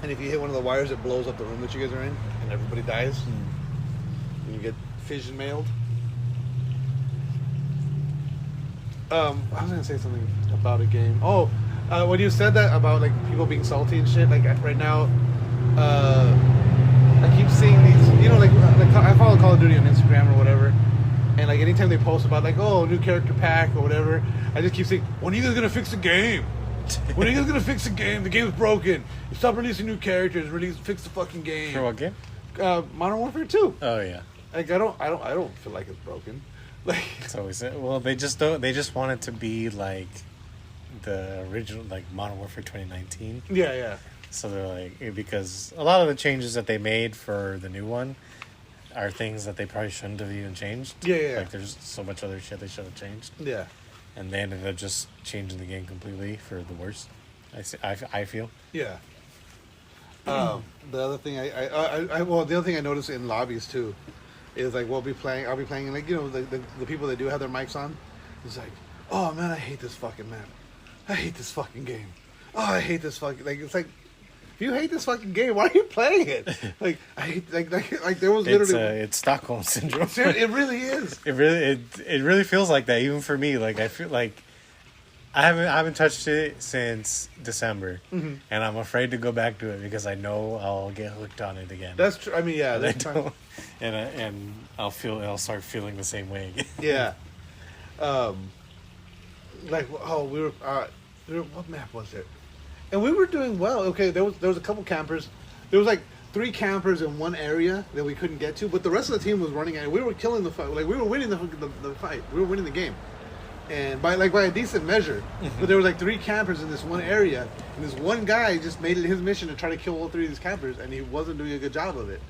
And if you hit one of the wires, it blows up the room that you guys are in, and everybody dies. And you get fission mailed. I was gonna say something about a game. Oh, when you said that about like people being salty and shit, like right now, I keep seeing these. You know, like I follow Call of Duty on Instagram or whatever, and like anytime they post about like new character pack or whatever, I just keep saying, when are you guys gonna fix the game? When are you guys gonna fix the game? The game's broken. Stop releasing new characters. Fix the fucking game. For what game? Modern Warfare 2. Oh yeah. Like I don't feel like it's broken. Like It's always well. They just don't. They just want it to be like the original, like Modern Warfare 2019. yeah. So they're like, because a lot of the changes that they made for the new one are things that they probably shouldn't have even changed. Yeah. Like there's so much other shit they should have changed. Yeah. And they ended up just changing the game completely for the worst. I feel. Yeah. The other thing the other thing I noticed in lobbies too is like I'll be playing like the people that do have their mics on. It's like, oh man, I hate this fucking map. I hate this fucking game. Oh, I hate this fucking it's like. If you hate this fucking game, why are you playing it? Like I hate like there was literally it's Stockholm syndrome. It really is. It really feels like that even for me. Like I feel like I haven't touched it since December, and I'm afraid to go back to it because I know I'll get hooked on it again. That's true. I mean, yeah, that's true. And I'll start feeling the same way again. Yeah. Like we were what map was it? And we were doing well. Okay, there was a couple campers. There was like 3 campers in one area that we couldn't get to, but the rest of the team was running at it. We were killing the fight. Like we were winning the fight. We were winning the game, and by a decent measure. But there was like 3 campers in this one area, and this one guy just made it his mission to try to kill all 3 of these campers, and he wasn't doing a good job of it.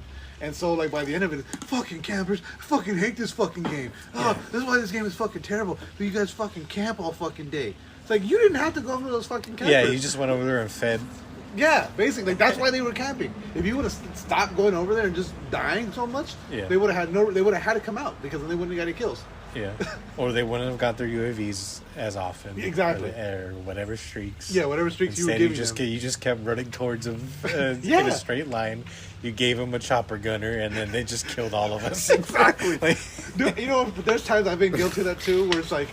And so, like, by the end of it, fucking campers, I fucking hate this fucking game. Oh, this is why this game is fucking terrible. But you guys fucking camp all fucking day. It's like, you didn't have to go over those fucking campers. Yeah, you just went over there and fed. Yeah, basically. Like, that's why they were camping. If you would have stopped going over there and just dying so much, they would have had to come out because then they wouldn't have got any kills. Yeah. Or they wouldn't have got their UAVs as often. Exactly. Or whatever streaks. Yeah, whatever streaks Instead, you were giving them. You just kept running towards them in a straight line. You gave them a chopper gunner, and then they just killed all of us. Exactly. Like, Dude, you know, there's times I've been guilty of that too, where it's like,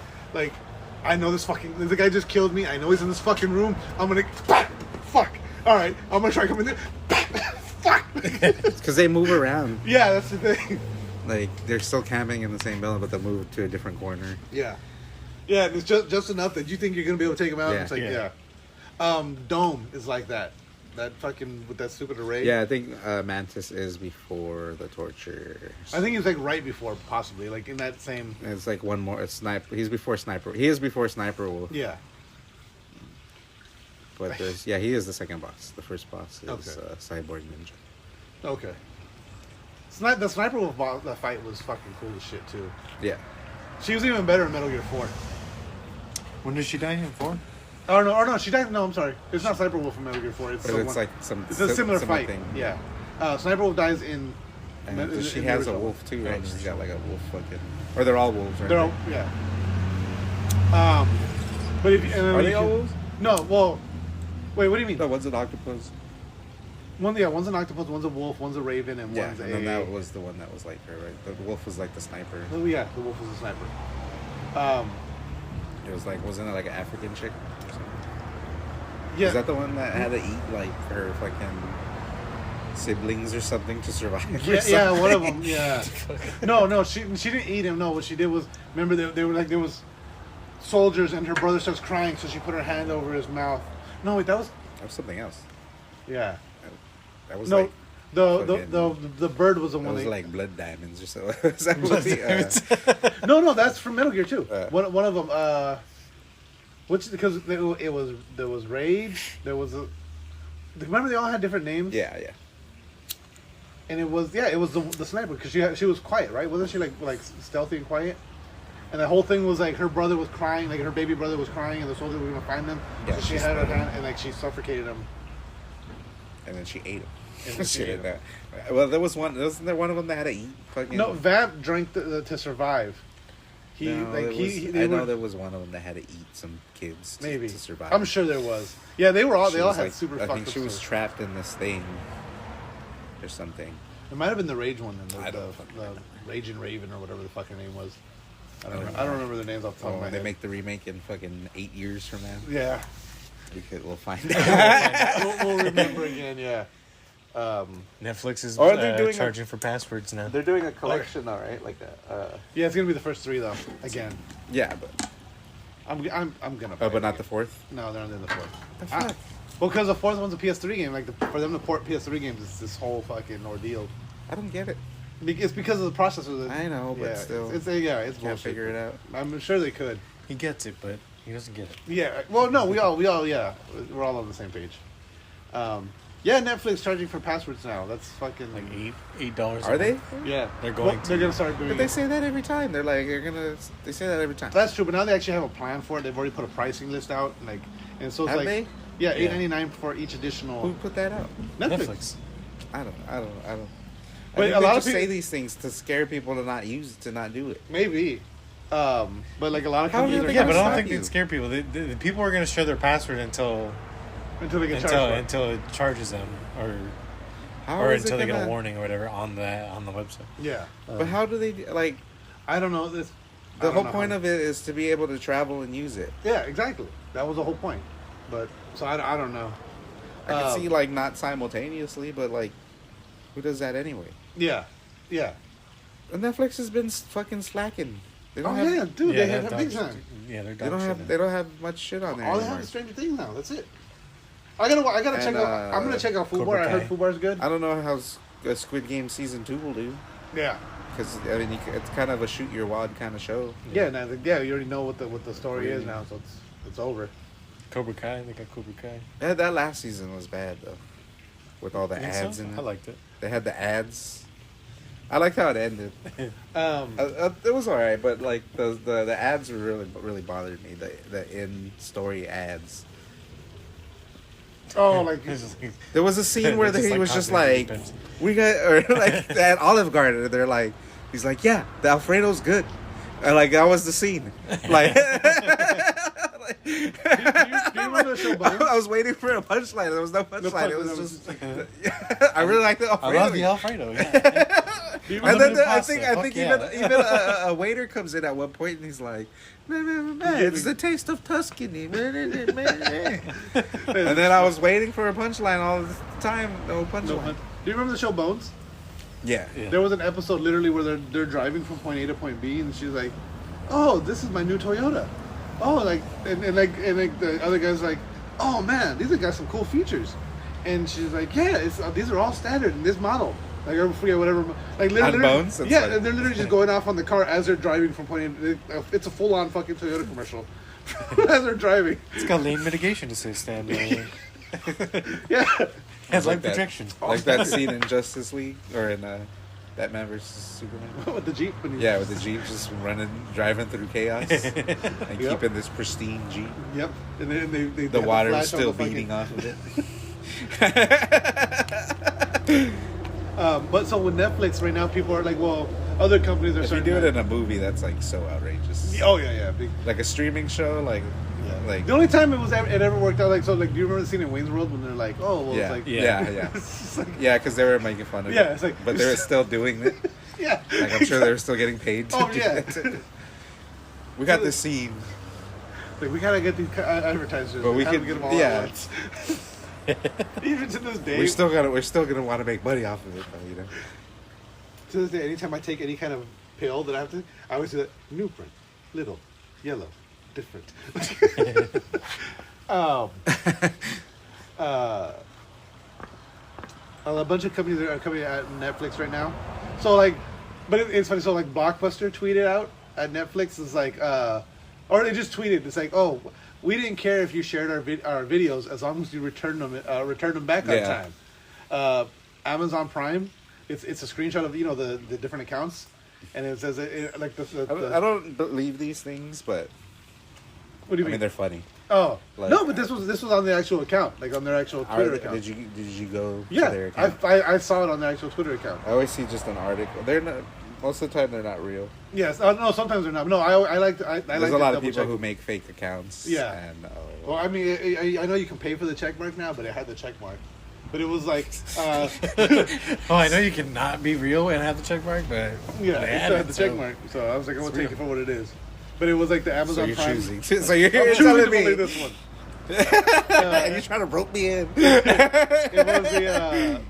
I know the guy just killed me. I know he's in this fucking room. I'm gonna, fuck. All right, I'm gonna try coming in. Fuck. Because they move around. Yeah, that's the thing. Like, they're still camping in the same building, but they'll move to a different corner. Yeah. Yeah, it's just enough that you think you're gonna be able to take him out. Yeah. It's like, Dome is like that. That fucking with that stupid array. Yeah, I think Mantis is before the torture. I think he's like right before, possibly, like in that same. It's like one more. It's sniper. He's before sniper. He is before Sniper Wolf. Yeah. But he is the second boss. The first boss is Okay. Cyborg Ninja. Okay. The Sniper Wolf the fight was fucking cool as shit too. Yeah. She was even better in Metal Gear 4. when did she die in 4? Oh no, she died. No, I'm sorry. It's not Sniper Wolf in Metal Gear 4. It's like It's a similar fight. thing. Yeah. Sniper Wolf dies in. And she has a wolf too, right? Oh, She's got like a wolf fucking. Or they're all wolves, right? They're all yeah. But if Are they all wolves? No. Well, wait. What do you mean? No, one's an octopus. One's an octopus, one's a wolf, one's a raven, and Yeah, one's and then that was the one that was like her, right? The wolf was like the sniper. Oh yeah, the wolf was a sniper. It was like, wasn't it like an African chick? Or something? Yeah. Is that the one that had to eat like her fucking siblings or something to survive? Yeah, one of them. Yeah. No, she didn't eat him. No, what she did was, remember they were like, there was soldiers and her brother starts crying, so she put her hand over his mouth. No, wait, that was something else. yeah. That was No, like the bird was the that one. was that, like blood diamonds or so. Is that movie? No, that's from Metal Gear 2. One of them. Because there was Rage. There was remember they all had different names. Yeah. And it was the sniper because she was quiet, right? Wasn't she like stealthy and quiet? And the whole thing was like her brother was crying, like her baby brother was crying, and the soldiers were gonna find them. Yeah, so she had her hand and like she suffocated him. And then she ate him. And then she ate him. Well, there was one. Wasn't there one of them that had to eat? Fucking... No, Vamp drank to survive. I know there was one of them that had to eat some kids maybe to survive. I'm sure there was. Yeah, they all had like, super. I fucked think up she was stories. trapped in this thing or something. It might have been the Rage one, then I the don't fucking know. Raging Raven or whatever the fucking name was. I don't remember their names off the top of my When they head. make the remake in fucking 8 years from now, Yeah, we'll find out. we'll remember again. Yeah. Netflix is Or they're doing charging for passwords now. They're doing a collection, though, right? Like Yeah, it's gonna be the first 3 though. Again, yeah, but I'm gonna. Play but not it. the fourth. No, they're not in the 4th. The fuck? Well, because the 4th one's a PS3 game. Like for them to port PS3 games, it's this whole fucking ordeal. I don't get it. It's because of the processor. I know, but still, it's can't bullshit. figure it out. I'm sure they could. He gets it, but he doesn't get it. Yeah. Well, no, we all, yeah, we're all on the same page. Yeah, Netflix charging for passwords now. That's fucking Like $8. Are they? Yeah, They're going They're to. gonna start doing. But they it. say that every time. They're like, they say that every time. That's true, but now they actually have a plan for it. They've already put a pricing list out, like, and so it's Have like, they? yeah, Yeah. $8.99 for each additional. Who put that out? Netflix. I don't. But I think a lot they of just people say these things to scare people to not do it. Maybe, but like a lot of How do companies you are think Yeah, but I don't stop think you? they'd scare people. The people are going to share their password until until they get charged for it. until it charges them, or How or is it until they get a gonna- warning or whatever on the website. Yeah, But how do they like? I don't know this. The whole point of it is to be able to travel and use it. Yeah, exactly. That was the whole point. But so I don't know. I can see like not simultaneously, but like, who does that anyway? Yeah, yeah. And Netflix has been fucking slacking. They Oh don't have. yeah, dude, they they're have dog big shit. time. Yeah, they're They dog don't shit have. now. They don't have much shit on there All they anymore. have is Stranger Things now. That's it. I gotta check And, out. I'm gonna check out Fubar. Cobra I heard Kai. Fubar's good. I don't know how Squid Game season 2 will do, Yeah, because I mean it's kind of a shoot your wad kind of show. yeah. Now, you already know what the story is now, so it's over. Cobra Kai. They got Cobra Kai. That last season was bad though, with all the You think ads so? in it. I liked it. They had the ads. I liked how it ended. It was alright, but like the ads were really bothered me. The in story ads. Oh, like It's just like- There was a scene where Just he like was just constantly like, being we got, or like at Olive Garden, they're like, he's like, yeah, the Alfredo's good. And like, that was the scene. Like, do you remember the show Bones? I was waiting for a punchline. There was no punchline. It was just, I really like the I Alfredo. love the Alfredo. Yeah. Do you And remember then the I pasta. think Fuck yeah. even a waiter comes in at one point and he's like, man, it's the taste of Tuscany. And then I was waiting for a punchline all the time. No punchline. No, do you remember the show Bones? Yeah. Yeah. There was an episode literally where they're driving from point A to point B, and she's like, "Oh, this is my new Toyota." Oh, like and the other guy's like, "Oh man, these have got some cool features," and she's like, "Yeah, these are all standard in this model." Like I forget whatever. Like literally, Bones? It's yeah, like- and they're literally just going off on the car as they're driving from point A. It's a full on fucking Toyota commercial as they're driving. It's got lane mitigation assist and Yeah, has Like light that. projection. Like that scene in Justice League or in Batman vs Superman. with the Jeep. When he- Yeah, with the Jeep just driving through chaos and keeping this pristine Jeep. Yep. And then they The have water flash is on still the fucking- beating off of it. But so with Netflix right now, people are like, well, other companies are If you starting do it to- in a movie, that's like so outrageous. Oh yeah. Big, Like a streaming show, like the only time it ever worked out, like, so, like, do you remember the scene in Wayne's World when they're like, oh, well, yeah, it's like, yeah. it's just like, Yeah, because they were making fun of it. Yeah, it's like- but they were still doing it. yeah. Like I'm sure they were still getting paid. To Oh do yeah. it. We got this scene. Like, we gotta get these advertisers. But we How do could- get them all yeah. at once? Even to this day, We're still gonna want to make money off of it, though, you know. to this day, anytime I take any kind of pill that I have to, I always do that. New print, little, yellow, different. A bunch of companies are coming at Netflix right now. So like, but it's funny. So like, Blockbuster tweeted out at Netflix is like, or they just tweeted. It's like, oh, we didn't care if you shared our videos as long as you returned them back on Yeah. time. Amazon Prime, it's a screenshot of the different accounts, and it says like I don't believe these things, but what do you I mean mean? they're funny. Oh like- no, but this was on the actual account, like on their actual Twitter account. Did you go Yeah, to their account? I saw it on their actual Twitter account. I always see just an article. They're not. Most of the time, they're not real. Yes, no, sometimes they're not. No, I like to. I There's like a lot to of people double who check. make fake accounts. Yeah. And Well, I mean, I know you can pay for the check mark now, but it had the check mark. But it was like, Oh, I know you cannot be real and have the check mark, but yeah, they it had still it, had the so- check mark. So I was like, I'm gonna It's take it for what it is. But it was like the so Amazon you're Prime. choosing. So you're I'm choosing telling to me believe this one. and you're trying to rope me in. It was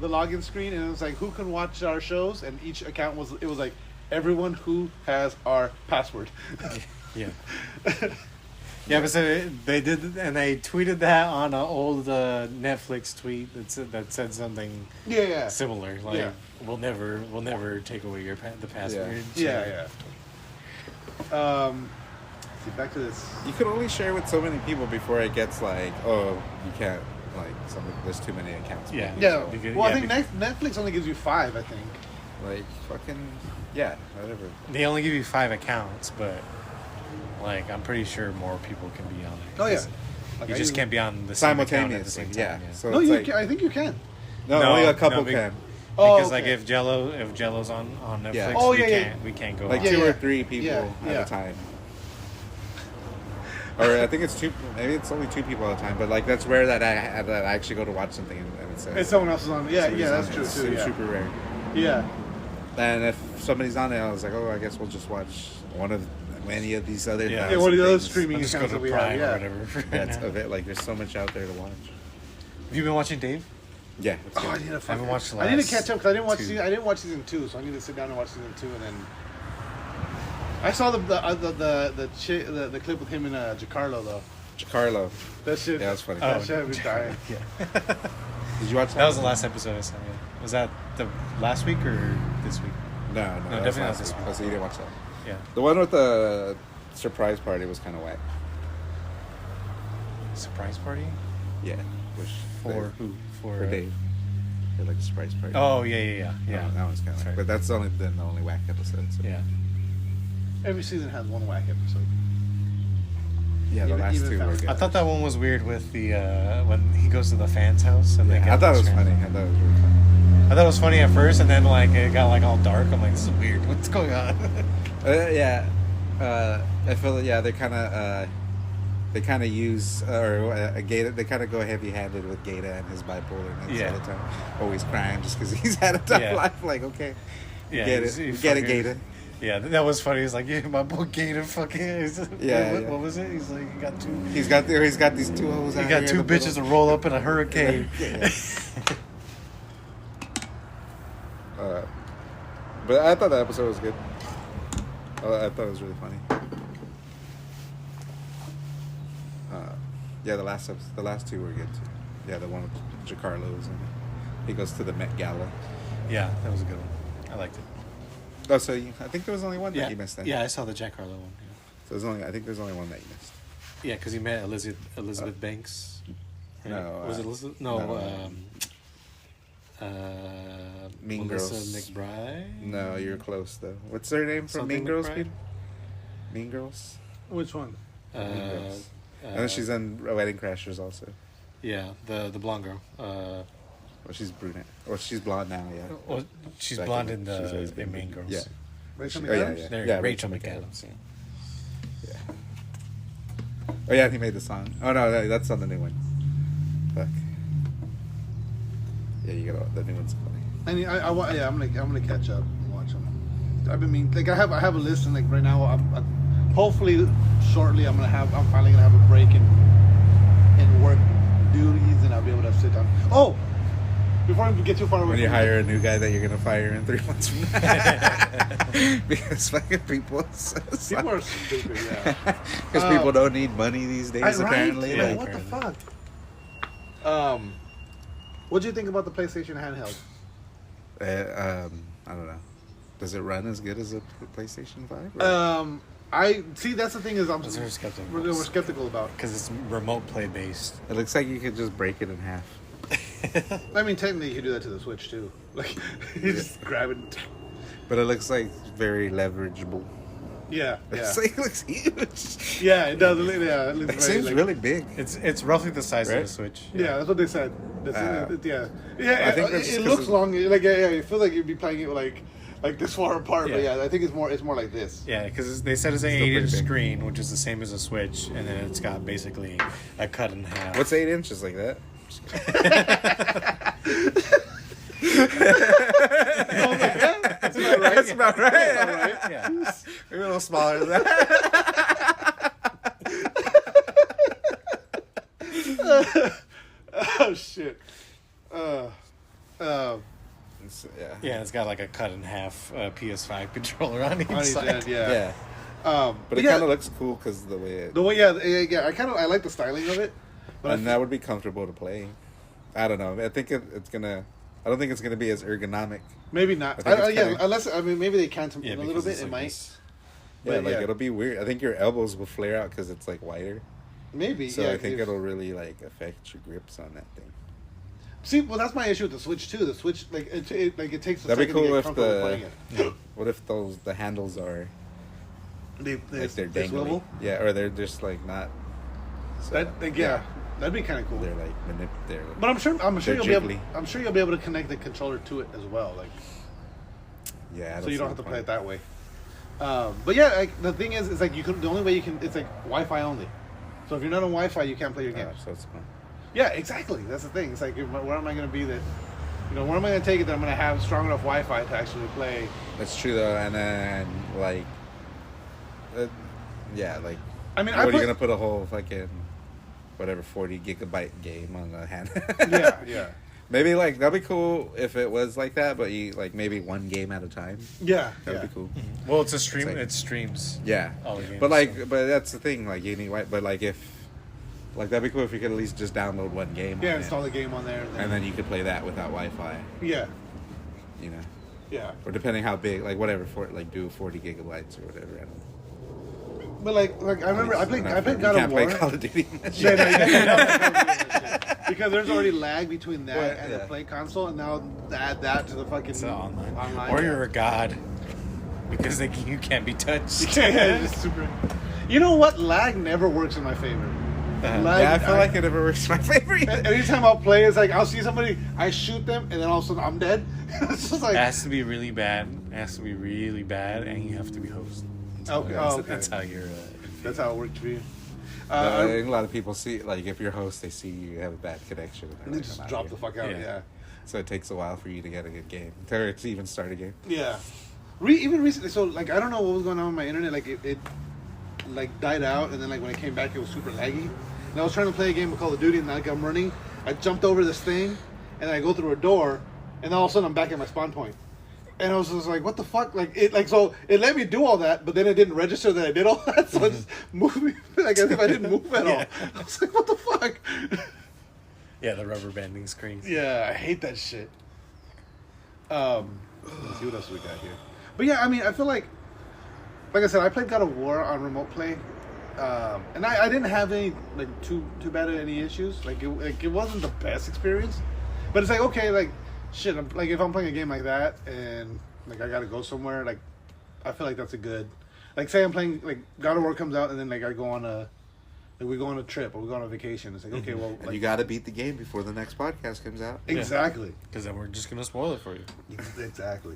the login screen, and it was like, who can watch our shows? And each account was like everyone who has our password. Yeah. Yeah, but so they did, and they tweeted that on an old Netflix tweet that said something Yeah. similar, like Yeah. we'll never take away the password. Yeah. See, back to this. You can only share with so many people before it gets like, oh, you can't, like, there's too many accounts. Yeah. Yeah. Because- Well, yeah, I think Netflix only gives you 5. I think. Like, fucking, yeah, whatever. They only give you 5 accounts, but like I'm pretty sure more people can be on it. Oh, yeah. 'cause Like, you I just use- can't be on the same account at the same Simultaneously, time. yeah. So No, it's you. like, I think you can. no, only a couple can. Oh, Because like okay. if Jello's on Netflix, Yeah. Oh, we yeah, yeah. can't we can't go Like on. 2 or yeah. 3 people Yeah. at a time. Or I think it's 2. Maybe it's only 2 people at a time. But like that's rare that I actually go to watch something and it says And someone else is on. Yeah, somebody's yeah, that's on it. true It's too. Yeah. super rare. Yeah. And if somebody's on there, I was like, oh, I guess we'll just watch one of many of these other. Yeah. Yeah, one of the other things streaming I'll just go accounts to that we Prime have. Yeah. or whatever. That's of it. Like there's so much out there to watch. Have you been watching Dave? Yeah, it's Oh, I good. need to. I haven't watched the I need to last catch up because I didn't watch. 2. I didn't watch season 2, so I need to sit down and watch season 2, and then. I saw the clip with him and Giancarlo though. Giancarlo. That shit. Yeah, that's funny. That Oh, shit had me dying. Yeah. Did you watch that? That was the last episode I saw. Yeah. Was that the last week or this week? No, No, that was definitely not last this week. one. Oh, so you didn't watch that. Yeah. The one with the surprise party was kind of whack. Surprise party? Yeah. Which For who? For Dave. They like a surprise party. Oh yeah. That one's kind of Sorry. whack. But that's the only whack episode. So. Yeah. Every season has one whack episode. Yeah, the Even- last even 2 were found- good. I thought that one was weird with the when he goes to the fans' house and they Yeah, get I thought it was stranded. funny. I thought it was really funny. I thought it was funny at first, and then like it got like all dark. I'm like, this is weird. What's going on? Yeah, I feel that they kind of use Gaeta. They kind of go heavy-handed with Gaeta and his bipolarness Yeah. all the time. Always crying just because he's had a tough Yeah. life. Like, okay, Yeah, get he's- it, he get it, fucking- Gaeta. Yeah, that was funny. He's like, yeah, my boy Gator fucking. Yeah, What, yeah. what was it? He's like, he got 2. He's got these 2 hoes. He out got here 2 in the bitches to middle. roll up in a hurricane. Yeah. But I thought that episode was good. I thought it was really funny. Yeah, the last 2 were good too. Yeah, the one with Giancarlo's and he goes to the Met Gala. Yeah, that was a good one. I liked it. Oh, so I think there was only one Yeah, that you missed then. yeah, I saw the Jack Harlow one. So I think there's only one that you missed. Yeah, because he met Elizabeth Banks. Right? No, was it Elizabeth? No, Mean Melissa Girls. McBride. No, you're close though. What's their name from Something Mean Girls? McBride? People? Mean Girls. Which one? Girls. And then she's in Wedding Crashers also. Yeah, the blonde girl. Well, she's brunette. Or she's blonde now. Yeah. Well, she's Back blonde in- in she's always the been Mean brunette. Girls. Yeah. Rachel Oh, yeah, McAdams? yeah. There, Yeah, Rachel McAdams. Yeah. Oh yeah, he made the song. Oh no, that's on the new one. Fuck. Yeah, you got the new one's funny. I'm gonna catch up and watch them. I've been like I have a list, and like right now, hopefully shortly I'm finally gonna have a break in work duties, and I'll be able to sit down. Oh, before I get too far away, When you hire a new guy that you're gonna fire in 3 months from now, because fucking people people are stupid. Yeah. because people don't need money these days. Right? Apparently, Yeah, like, what the fuck? What do you think about the PlayStation handheld? I don't know. Does it run as good as a PlayStation 5? I see. That's the thing is That's what we're skeptical. we're skeptical about. Because it's remote play based. It looks like you could just break it in half. I mean, technically, you could do that to the Switch too. Like, you just grab it. But it looks like very leverageable. Yeah, yeah, It's like, it looks huge. yeah. It does. Yeah, it looks It very, seems like, really big. It's roughly the size Right? of the Switch. Yeah, that's what they said. Yeah, yeah. I think it, that's it 'cause looks of- long. Like, yeah, you feel like you'd be playing it like this far apart. But Yeah. yeah, I think it's more like this. Yeah, because they said it's an Still pretty 8-inch big. screen, which is the same as a Switch, and then it's got basically a cut in half. What's 8 inches like that? That's about right. That's about right. That's about right. Yeah. Maybe a little smaller than that. Oh shit. It's- yeah. Yeah, it's got like a cut in half PS5 controller on each On each side. end, yeah. Yeah. But it kind of looks cool because the way it... I like the styling of it. But and that would be comfortable to play. I don't know. I think it's gonna... I don't think it's gonna be as ergonomic. Maybe not. Unless maybe they can a little bit. It might. Yeah, it'll be weird. I think your elbows will flare out because it's like wider. Maybe. So I think it'll really like affect your grips on that thing. See, well, that's my issue with the Switch too. The Switch, it takes. That'd be cool if what if the handles are. They're dangly. swivel? Yeah, or they're just like not. So, that'd be kind of cool. They're like but I'm sure you'll be able to connect the controller to it as well, like. Yeah. So you don't have to play it that way. But yeah, the thing is, it's like the only way you can, it's like Wi-Fi only. So if you're not on Wi-Fi, you can't play your games. So it's fun. Yeah, exactly. That's the thing. It's like, where am I going to be that? Where am I going to take it that I'm going to have strong enough Wi-Fi to actually play? That's true though, and then like. I mean, are you gonna put a whole fucking whatever 40 gigabyte game on the hand? yeah. Maybe like that'd be cool if it was like that, but you like maybe one game at a time. Yeah, that'd be cool. Well, it's a stream. It streams. Yeah, all the games, but that's the thing. Like you need, but like if that'd be cool if you could at least just download one game. Yeah, install the game on there, and then you could play that without Wi-Fi. Yeah. You know. Yeah. Or depending how big, like whatever, do 40 gigabytes or whatever. I don't know. But like I remember I played God of War. You can't play Call of Duty. Because there's already lag between that and the play console, and now add that to the fucking online. Or you're a god because you can't be touched. It's super. You know what? Lag never works in my favor. I feel like it never works in my favor. Anytime I'll play, it's like I'll see somebody, I shoot them, and then all of a sudden I'm dead. It's just like it has to be really bad. It has to be really bad, and you have to be host. Okay. That's how you're. That's how it works for you. I think a lot of people see, like, if you're a host, they see you have a bad connection. And they just drop the fuck out, yeah. So it takes a while for you to get a good game, to even start a game. Yeah. Even recently, so, like, I don't know what was going on with my internet. Like, it like, died out, and then, like, when it came back, it was super laggy. And I was trying to play a game of Call of Duty, and, like, I'm running. I jumped over this thing, and I go through a door, and all of a sudden I'm back at my spawn point. And I was just like, what the fuck? So it let me do all that, but then it didn't register that I did all that. So it just moved me, like, as if I didn't move at all. I was like, what the fuck? Yeah, the rubber banding screens. Yeah, I hate that shit. Let's see what else we got here. But yeah, I mean, I feel like I said, I played God of War on remote play. And I didn't have any, like, too bad of any issues. Like, it wasn't the best experience. But it's like, okay, like, shit, like, if I'm playing a game like that and, like, I gotta go somewhere, like, I feel like that's a good, like, say I'm playing, like, God of War comes out and then, like, we go on a trip or we go on a vacation. It's like, okay, well, and you gotta beat the game before the next podcast comes out. Exactly. Because then we're just gonna spoil it for you. Exactly.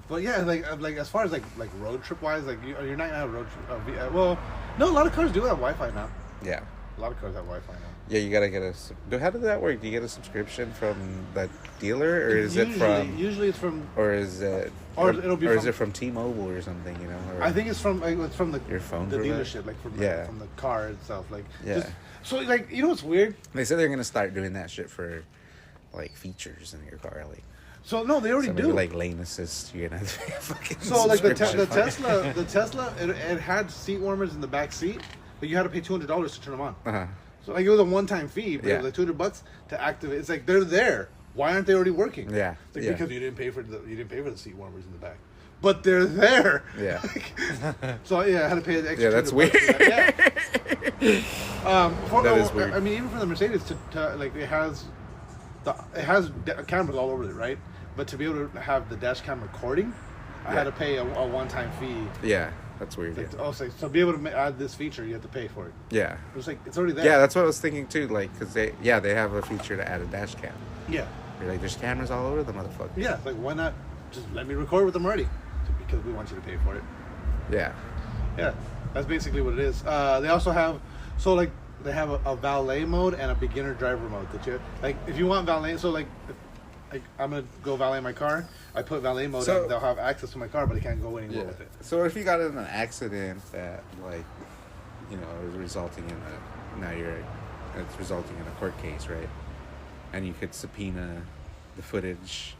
But yeah, like as far as like road trip wise, like you're not gonna have road trip. Well, no, a lot of cars do have Wi-Fi now. Yeah. A lot of cars have Wi-Fi now. Yeah, you gotta get how did that work? Do you get a subscription from the dealer, or is it from? Usually, it's from. Or is it? Or it'll be. Or is it from T-Mobile or something? You know. Or I think it's from your phone. The dealership, like from the car itself, like. Yeah. So like what's weird? They said they're gonna start doing that shit for, like, features in your car, like. So no, they already do. Like lane assist, you're gonna fucking. So like the Tesla, it had seat warmers in the back seat, but you had to pay $200 to turn them on. Uh-huh. So like it was a one-time fee, but it was like $200 to activate. It's like they're there. Why aren't they already working? Yeah. It's like because you didn't pay for the seat warmers in the back, but they're there. Yeah. So yeah, I had to pay the extra. Yeah, that's weird. That is weird. I mean, even for the Mercedes, to like it has cameras all over it, right? But to be able to have the dash cam recording, I had to pay a one-time fee. Yeah, that's weird. Like, so to be able to add this feature, you have to pay for it. Yeah. It was like it's already there. Yeah, that's what I was thinking too. Like, because they have a feature to add a dash cam. Yeah. You're like, there's cameras all over the motherfucker. Yeah, like why not just let me record with them already? Because we want you to pay for it. Yeah. Yeah, that's basically what it is. They also have they have a valet mode and a beginner driver mode that you like if you want valet. So like I'm gonna go valet my car. I put valet mode and they'll have access to my car, but they can't go anywhere with it. So if you got in an accident that is resulting in it's resulting in a court case, right? And you could subpoena the footage.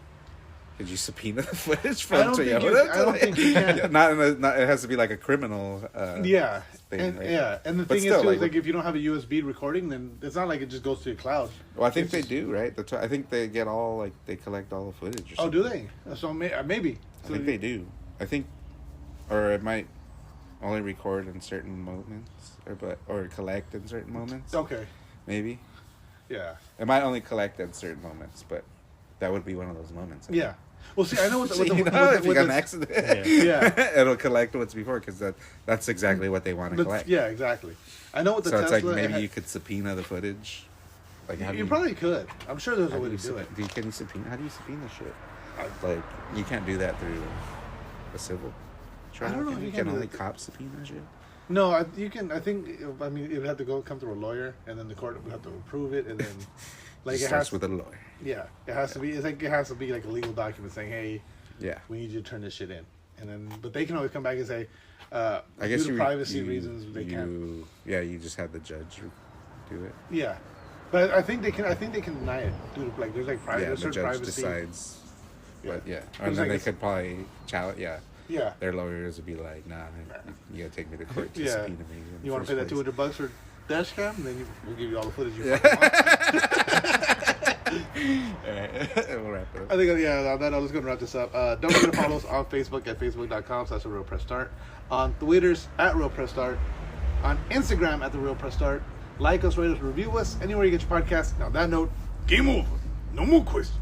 Could you subpoena the footage I from don't think you- Toyota? I don't think you can. Not it has to be like a criminal. Yeah, thing, and right? yeah, and the But thing still, is, too, like- like if you don't have a USB recording, then it's not like it just goes to your cloud. Well, I think they do, right? I think they get all like they collect all the footage. Or Oh, something. do they? So maybe. I think they do. I think, or it might only record in certain moments, or collect in certain moments. Okay. Maybe Yeah. it might only collect at certain moments, but that would be one of those moments. I think. Yeah. Well, see, I know what the, So, with the, you with know, the- if you with got an the- accident, Yeah. it'll collect what's before because that's exactly what they want to but- collect. yeah, exactly. I know what the So Tesla. it's like maybe it you could subpoena the footage. Like how do you probably could. I'm sure there's how a way do to you do it. Can you subpoena? How do you subpoena shit? Like you can't do that through a civil trial. I don't know if can you you? can Can do only that. cops subpoena shit? No, you can. I think. I mean, it would have to come through a lawyer, and then the court would have to approve it, and then like It it starts has. with a lawyer. Yeah, it has to be. It's like it has to be like a legal document saying, "Hey, Yeah. we need you to turn this shit in," and then but they can always come back and say, I guess due to privacy reasons, they can't. Yeah, you just had the judge do it. Yeah, but I think they can. I think they can deny it due to like there's like Yeah, there's the certain judge privacy. decides. But yeah, It's and then like they it's- could probably challenge. Yeah, Yeah, their lawyers would be like, "Nah, you gotta take me to court to yeah. subpoena me." in the You want to first pay that place." $200 for dash cam, and then we'll give you all the footage you Yeah. fucking want. Alright, we'll wrap it up. I think, yeah, on that note, let's go and wrap this up. Don't forget to follow us on Facebook at facebook.com/TheRealPressStart. On Twitters at RealPressStart. On Instagram at TheRealPressStart. Like us, rate us, review us, anywhere you get your podcast. Now, on that note, game over. No more questions.